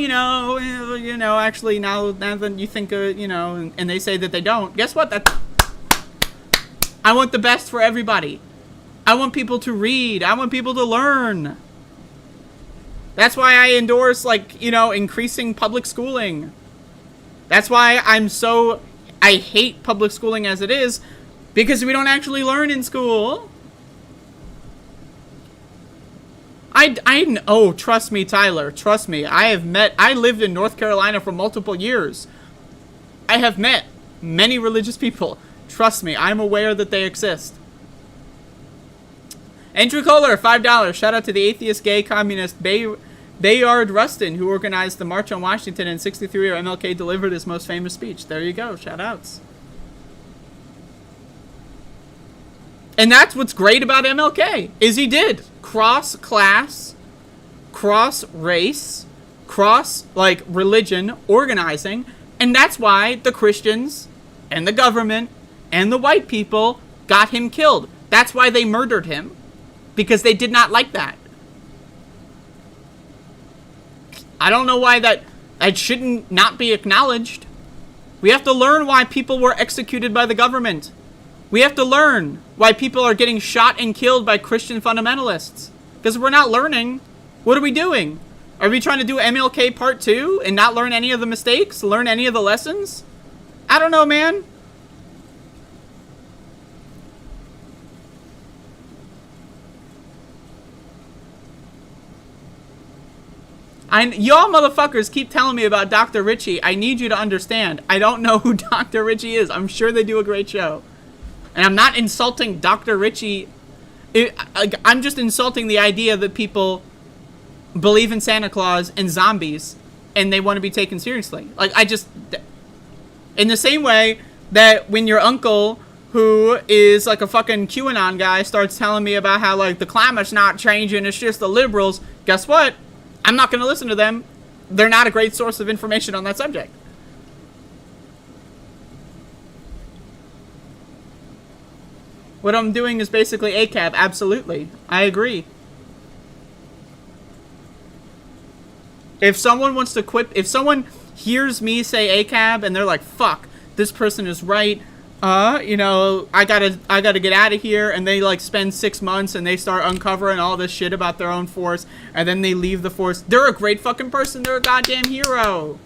actually, now that you think, and they say that they don't. Guess what? I want the best for everybody. I want people to read. I want people to learn. That's why I endorse, increasing public schooling. That's why I hate public schooling as it is, because we don't actually learn in school. Oh, trust me, Tyler, trust me. I lived in North Carolina for multiple years. I have met many religious people. Trust me, I'm aware that they exist. Andrew Kohler, $5. Shout out to the atheist, gay, communist, Bayard Rustin, who organized the March on Washington in '63, where MLK delivered his most famous speech. There you go. Shout outs. And that's what's great about MLK, is he did cross-class, cross-race, religion organizing, and that's why the Christians and the government and the white people got him killed. That's why they murdered him, because they did not like that. I don't know why that shouldn't not be acknowledged. We have to learn why people were executed by the government. We have to learn why people are getting shot and killed by Christian fundamentalists. Because we're not learning. What are we doing? Are we trying to do MLK Part 2 and not learn any of the mistakes? Learn any of the lessons? I don't know, man. Y'all motherfuckers keep telling me about Dr. Richie. I need you to understand. I don't know who Dr. Richie is. I'm sure they do a great show. And I'm not insulting Dr. Richie. I'm just insulting the idea that people believe in Santa Claus and zombies and they want to be taken seriously. In the same way that when your uncle, who is like a fucking QAnon guy, starts telling me about how the climate's not changing, it's just the liberals, guess what? I'm not going to listen to them. They're not a great source of information on that subject. What I'm doing is basically ACAB. Absolutely. I agree. If someone wants to quit, if someone hears me say ACAB and they're like, fuck, this person is right. I gotta get out of here, and they spend 6 months and they start uncovering all this shit about their own force, and then they leave the force. They're a great fucking person. They're a goddamn hero.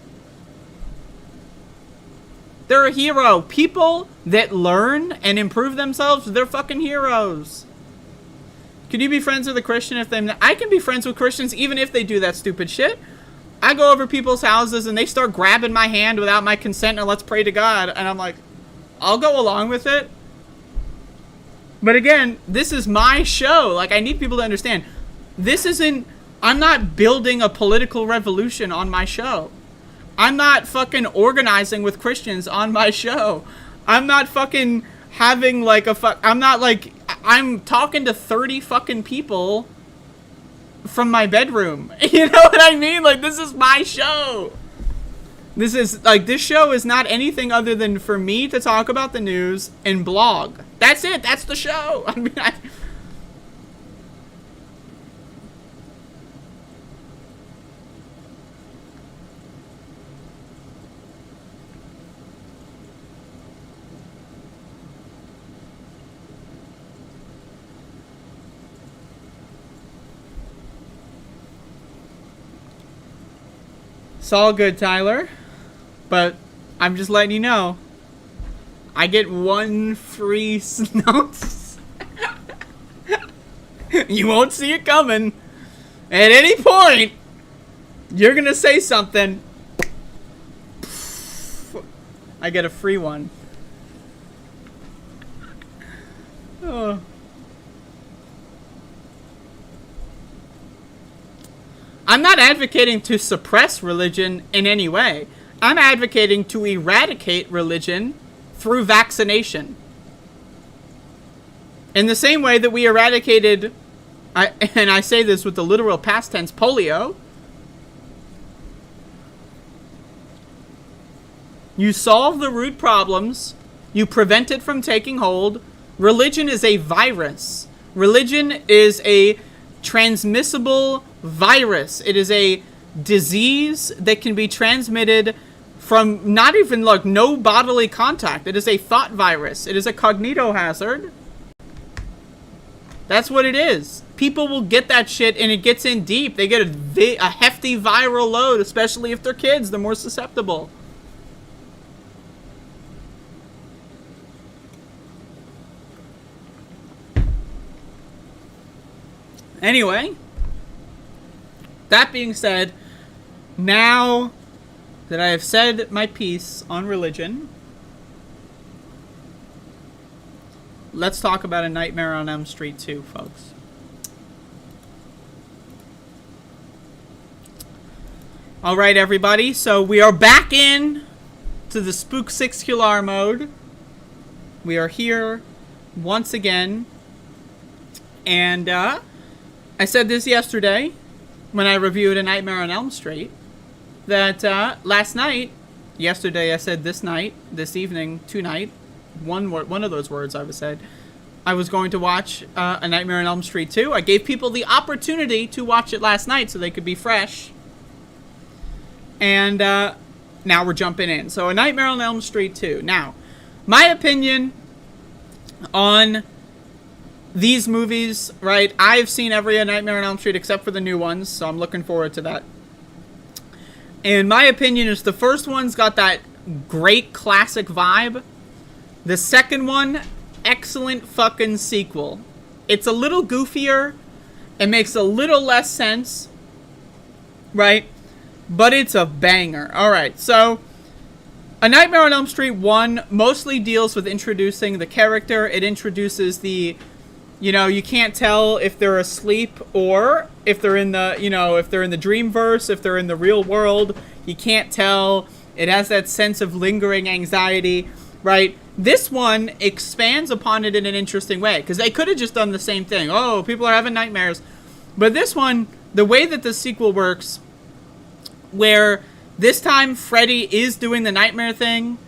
They're a hero. People that learn and improve themselves, they're fucking heroes. Can you be friends with a Christian if they... I can be friends with Christians even if they do that stupid shit. I go over people's houses and they start grabbing my hand without my consent and let's pray to God, and I'm like, I'll go along with it. But again, this is my show. I need people to understand. This isn't... I'm not building a political revolution on my show. I'm not fucking organizing with Christians on my show. I'm not fucking having I'm not I'm talking to 30 fucking people from my bedroom. You know what I mean? This is my show. This is, this show is not anything other than for me to talk about the news and blog. That's it. That's the show. I mean, It's all good, Tyler. But I'm just letting you know. I get 1 free notes. You won't see it coming. At any point, you're going to say something. I get a free one. Oh. I'm not advocating to suppress religion in any way. I'm advocating to eradicate religion through vaccination. In the same way that we eradicated, and I say this with the literal past tense, polio. You solve the root problems. You prevent it from taking hold. Religion is a virus. Religion is a transmissible virus. It is a disease that can be transmitted from not even like no bodily contact. It is a thought virus. It is a cognito hazard. That's what it is. People will get that shit and it gets in deep. They get a hefty viral load, especially if they're kids. They're more susceptible. Anyway, that being said, now that I have said my piece on religion, let's talk about A Nightmare on Elm Street 2, folks. Alright, everybody, so we are back in to the Spook-6 mode. We are here once again, and I said this yesterday when I reviewed A Nightmare on Elm Street, that last night, yesterday I said this night, this evening, tonight, one of those words I said, I was going to watch A Nightmare on Elm Street 2. I gave people the opportunity to watch it last night so they could be fresh. And now we're jumping in. So A Nightmare on Elm Street 2. Now, my opinion on these movies, right? I've seen every A Nightmare on Elm Street except for the new ones, so I'm looking forward to that. And my opinion is the first one's got that great classic vibe. The second one, excellent fucking sequel. It's a little goofier. It makes a little less sense, right? But it's a banger. Alright, so A Nightmare on Elm Street 1 mostly deals with introducing the character. It introduces the, you know, you can't tell if they're asleep or if they're in the, you know, if they're in the dreamverse, if they're in the real world. You can't tell. It has that sense of lingering anxiety, right? This one expands upon it in an interesting way, because they could have just done the same thing. Oh, people are having nightmares. But this one, the way that the sequel works, where this time Freddy is doing the nightmare thing,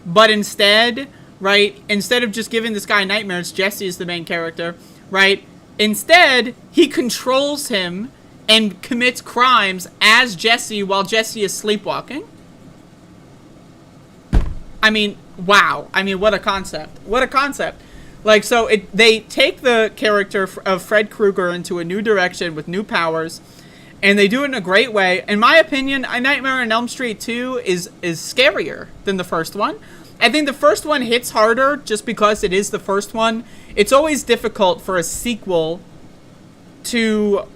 but instead, right, instead of just giving this guy nightmares, Jesse is the main character, right? Instead, he controls him and commits crimes as Jesse while Jesse is sleepwalking. I mean, wow. I mean, what a concept. What a concept. Like, so they take the character of Fred Krueger into a new direction with new powers, and they do it in a great way. In my opinion, A Nightmare on Elm Street 2 is scarier than the first one. I think the first one hits harder just because it is the first one. It's always difficult for a sequel to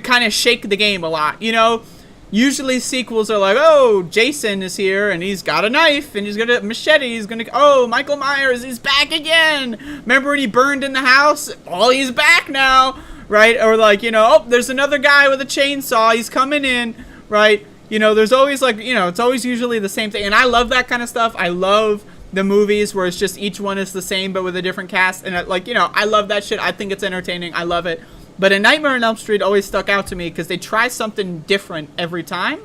kind of shake the game a lot, you know? Usually sequels are like, oh, Jason is here, and he's got a knife, and he's got a machete, he's gonna, oh, Michael Myers is back again! Remember when he burned in the house? Oh, he's back now! Right? Or like, you know, oh, there's another guy with a chainsaw, he's coming in, right? You know, there's always like, you know, it's always usually the same thing, and I love that kind of stuff. I love the movies where it's just each one is the same, but with a different cast, and like, you know, I love that shit. I think it's entertaining. I love it. But A Nightmare on Elm Street always stuck out to me because they try something different every time.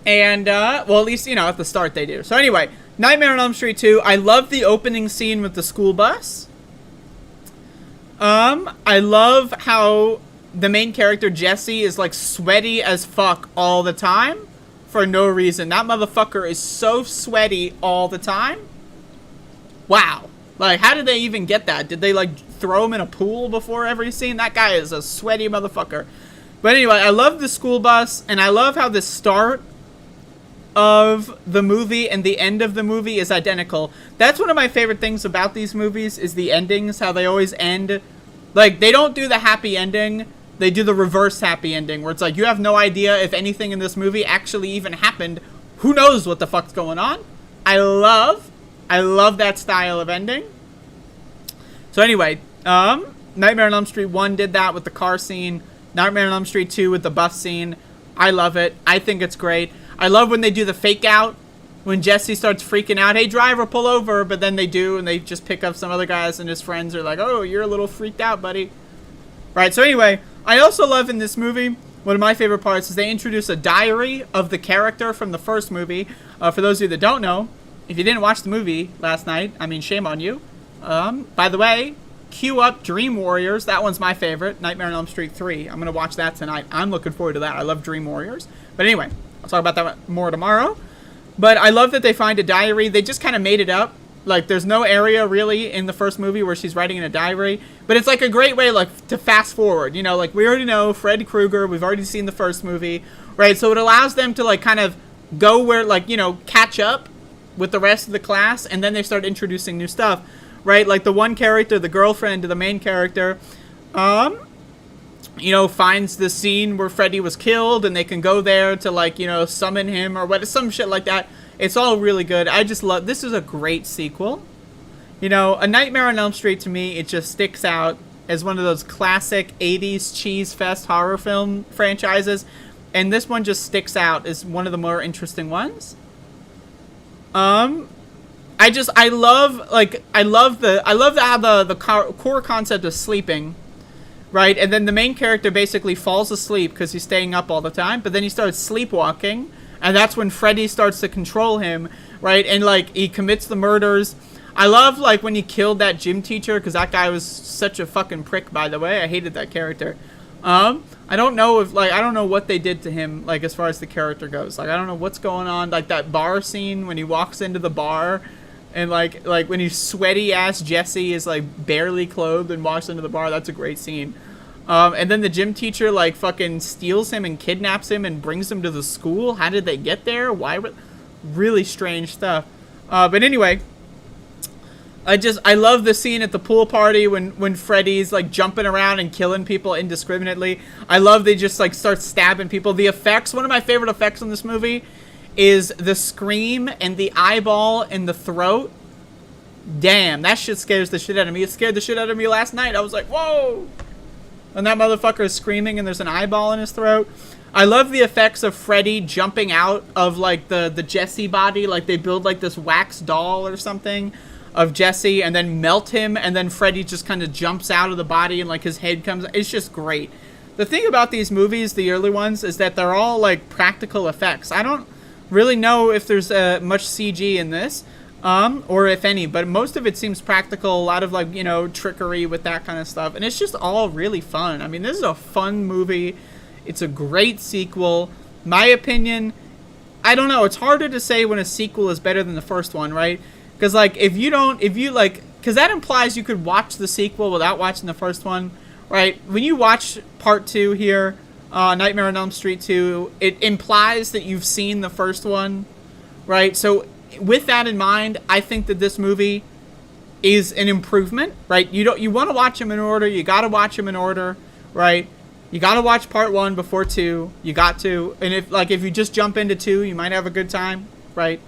And, well, at least, you know, at the start they do. So anyway, Nightmare on Elm Street 2. I love the opening scene with the school bus. I love how the main character, Jesse, is, like, sweaty as fuck all the time for no reason. That motherfucker is so sweaty all the time. Wow. Like, how did they even get that? Did they, like, throw him in a pool before every scene? That guy is a sweaty motherfucker. But anyway, I love the school bus, and I love how the start of the movie and the end of the movie is identical. That's one of my favorite things about these movies, is the endings, how they always end. Like, they don't do the happy ending, they do the reverse happy ending, where it's like, you have no idea if anything in this movie actually even happened. Who knows what the fuck's going on? I love that style of ending. So anyway, Nightmare on Elm Street 1 did that with the car scene. Nightmare on Elm Street 2 with the bus scene. I love it. I think it's great. I love when they do the fake out. When Jesse starts freaking out, hey driver, pull over, but then they do, and they just pick up some other guys, and his friends are like, oh, you're a little freaked out, buddy. Right, so anyway, I also love in this movie, one of my favorite parts is they introduce a diary of the character from the first movie. For those of you that don't know, if you didn't watch the movie last night, I mean, shame on you. By the way, cue up Dream Warriors. That one's my favorite, Nightmare on Elm Street 3. I'm going to watch that tonight. I'm looking forward to that. I love Dream Warriors. But anyway, I'll talk about that more tomorrow. But I love that they find a diary. They just kind of made it up. Like, there's no area, really, in the first movie where she's writing in a diary. But it's, like, a great way, like, to fast forward. You know, like, we already know Fred Krueger. We've already seen the first movie. Right? So it allows them to, like, kind of go where, like, you know, catch up with the rest of the class. And then they start introducing new stuff. Right? Like, the one character, the girlfriend to the main character, you know, finds the scene where Freddy was killed, and they can go there to, like, you know, summon him or what, some shit like that. It's all really good. I just love, this is a great sequel. You know, A Nightmare on Elm Street, to me, it just sticks out as one of those classic 80s cheese fest horror film franchises, and this one just sticks out as one of the more interesting ones. I love how the core concept of sleeping. Right, and then the main character basically falls asleep because he's staying up all the time, but then he starts sleepwalking, and that's when Freddy starts to control him, right, and, like, he commits the murders. I love, like, when he killed that gym teacher, because that guy was such a fucking prick, by the way. I hated that character. I don't know if, like, I don't know what they did to him, like, as far as the character goes. Like, I don't know what's going on, like, that bar scene when he walks into the bar, and, like when he's sweaty-ass Jesse is, like, barely clothed and walks into the bar. That's a great scene. And then the gym teacher, like, fucking steals him and kidnaps him and brings him to the school. How did they get there? Why? Really strange stuff. But anyway, I love the scene at the pool party when Freddy's, like, jumping around and killing people indiscriminately. I love they just, like, start stabbing people. The effects, one of my favorite effects in this movie is the scream and the eyeball and the throat. Damn, that shit scares the shit out of me. It scared the shit out of me last night. I was like, whoa! When that motherfucker is screaming and there's an eyeball in his throat. I love the effects of Freddy jumping out of, like, the Jesse body. Like, they build, like, this wax doll or something of Jesse and then melt him, and then Freddy just kind of jumps out of the body and, like, his head comes. It's just great. The thing about these movies, the early ones, is that they're all, like, practical effects. I don't really know if there's much CG in this, or if any, but most of it seems practical. A lot of, like, you know, trickery with that kind of stuff, and it's just all really fun. I mean, this is a fun movie. It's a great sequel. My opinion, I don't know, it's harder to say when a sequel is better than the first one, right? Because, like, because that implies you could watch the sequel without watching the first one, right? When you watch part 2 here, Nightmare on Elm Street 2, it implies that you've seen the first one, right? So with that in mind, I think that this movie is an improvement, right? You want to watch them in order. You got to watch them in order, right? You got to watch part 1 before 2. You got to. And if you just jump into 2, you might have a good time, right?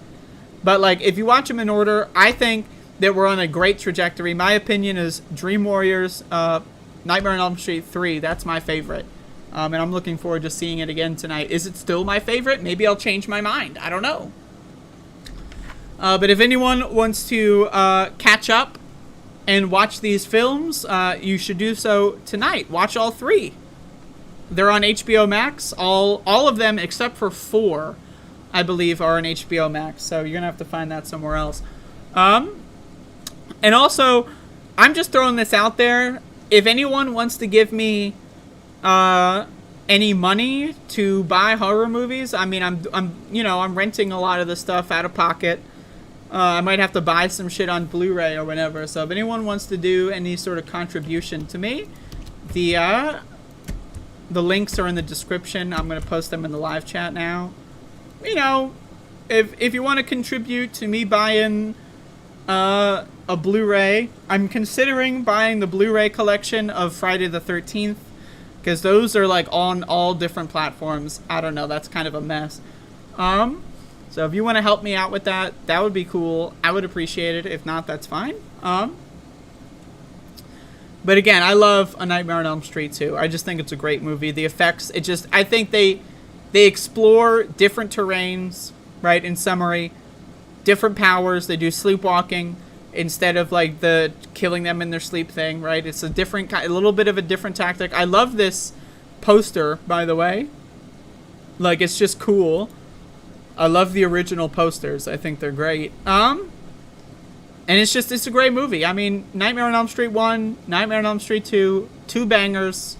But, like, if you watch them in order, I think that we're on a great trajectory. My opinion is Dream Warriors, Nightmare on Elm Street 3. That's my favorite. And I'm looking forward to seeing it again tonight. Is it still my favorite? Maybe I'll change my mind. I don't know. But if anyone wants to catch up and watch these films, you should do so tonight. Watch all 3. They're on HBO Max. All of them except for 4, I believe, are on HBO Max. So you're going to have to find that somewhere else. And also, I'm just throwing this out there. If anyone wants to give me any money to buy horror movies, I mean, I'm renting a lot of the stuff out of pocket. I might have to buy some shit on Blu-ray or whatever. So if anyone wants to do any sort of contribution to me, the The links are in the description. I'm going to post them in the live chat now. You know, if you want to contribute to me buying a Blu-ray, I'm considering buying the Blu-ray collection of Friday the 13th, because those are like on all different platforms. I don't know, that's kind of a mess. So if you want to help me out with that, that would be cool. I would appreciate it. If not, that's fine. But again, I love A Nightmare on Elm Street 2. I just think it's a great movie. The effects, I think they explore different terrains, right? In summary, different powers. They do sleepwalking instead of like the killing them in their sleep thing, right? It's a little bit of a different tactic. I love this poster, by the way. Like, it's just cool. I love the original posters. I think they're great. And it's a great movie. I mean, Nightmare on Elm Street 1, Nightmare on Elm Street 2, two bangers.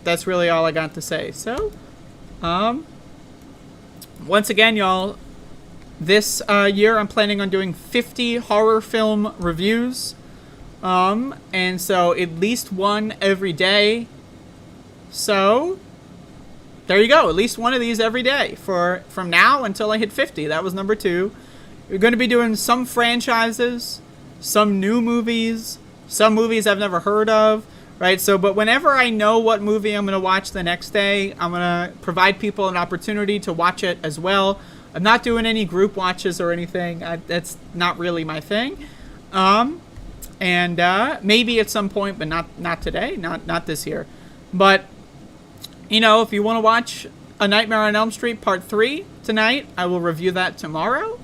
That's really all I got to say. So, once again, y'all, this year I'm planning on doing 50 horror film reviews. And so at least one every day. So, there you go. At least one of these every day from now until I hit 50. That was number 2. We're going to be doing some franchises, some new movies, some movies I've never heard of, right? So, but whenever I know what movie I'm going to watch the next day, I'm going to provide people an opportunity to watch it as well. I'm not doing any group watches or anything. That's not really my thing. And maybe at some point, but not today, not this year. But, you know, if you want to watch A Nightmare on Elm Street Part 3 tonight, I will review that tomorrow.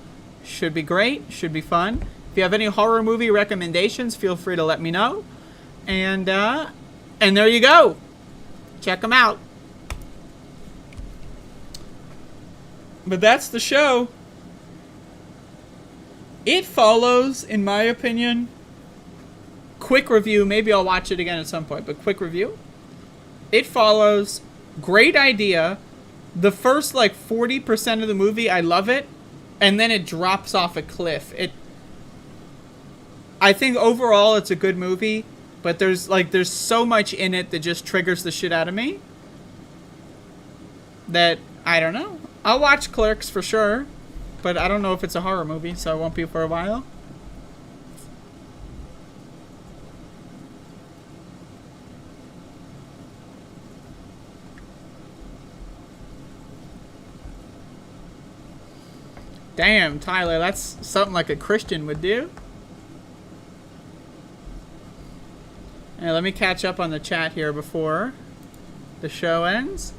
Should be great. Should be fun. If you have any horror movie recommendations, feel free to let me know. And there you go. Check them out. But that's the show. It follows, in my opinion, quick review. Maybe I'll watch it again at some point, but quick review. It follows. Great idea. The first like 40% of the movie, I love it. And then it drops off a cliff. I think overall it's a good movie, but there's so much in it that just triggers the shit out of me that I don't know. I'll watch Clerks for sure, but I don't know if it's a horror movie, so it won't be for a while. Damn, Tyler, that's something like a Christian would do. Hey, let me catch up on the chat here before the show ends.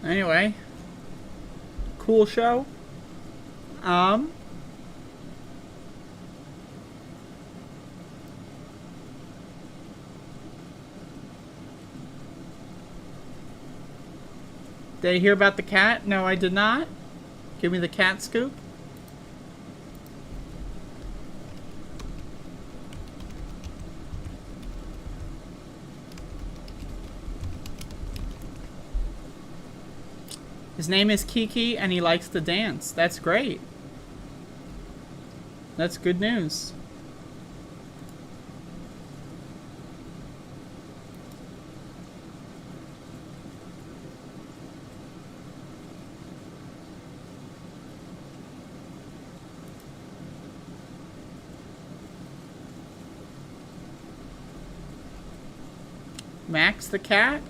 Anyway, cool show. Did you hear about the cat? No, I did not. Give me the cat scoop. His name is Kiki, and he likes to dance. That's great. That's good news. Max the cat?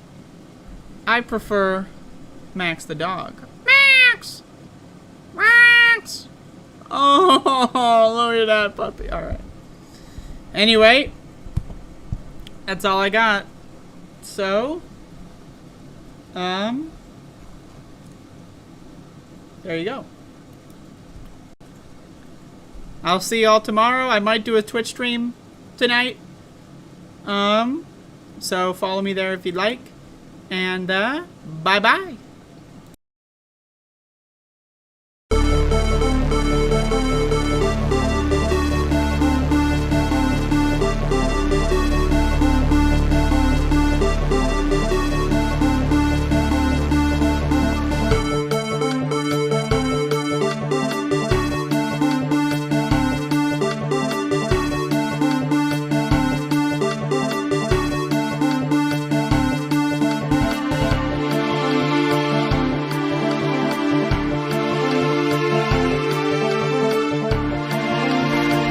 I prefer Max the dog. Max! Max! Oh, look at that puppy. Alright. Anyway, that's all I got. So, there you go. I'll see y'all tomorrow. I might do a Twitch stream tonight. So follow me there if you'd like. And, bye-bye.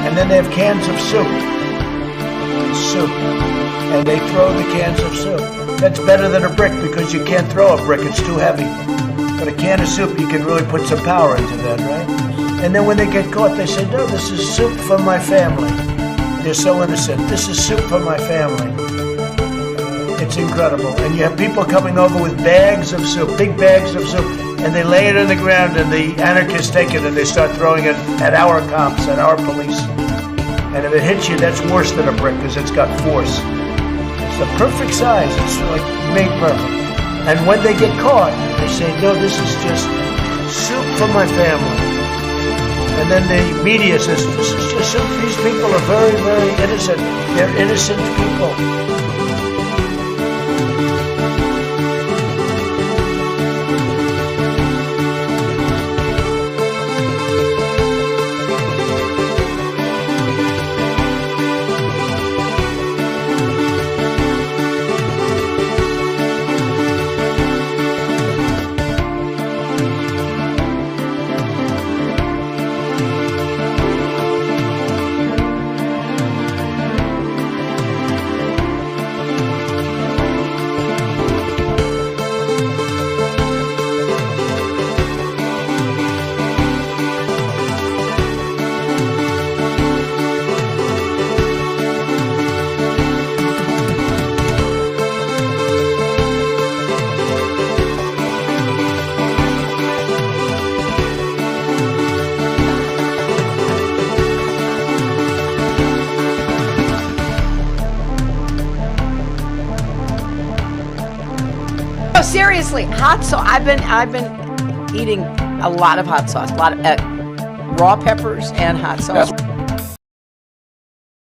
And then they have cans of soup. And they throw the cans of soup. That's better than a brick because you can't throw a brick, it's too heavy. But a can of soup, you can really put some power into that, right? And then when they get caught, they say, no, this is soup from my family. They're so innocent. This is soup from my family. It's incredible. And you have people coming over with bags of soup, big bags of soup, and they lay it on the ground, and the anarchists take it and they start throwing it at our cops, at our police. And if it hits you, that's worse than a brick because it's got force. It's the perfect size. It's like made perfect. And when they get caught, they say, no, this is just soup from my family. And then the media says, this is just soup. These people are very, very innocent. They're innocent people. Seriously, hot sauce. I've been eating a lot of hot sauce, a lot of raw peppers and hot sauce.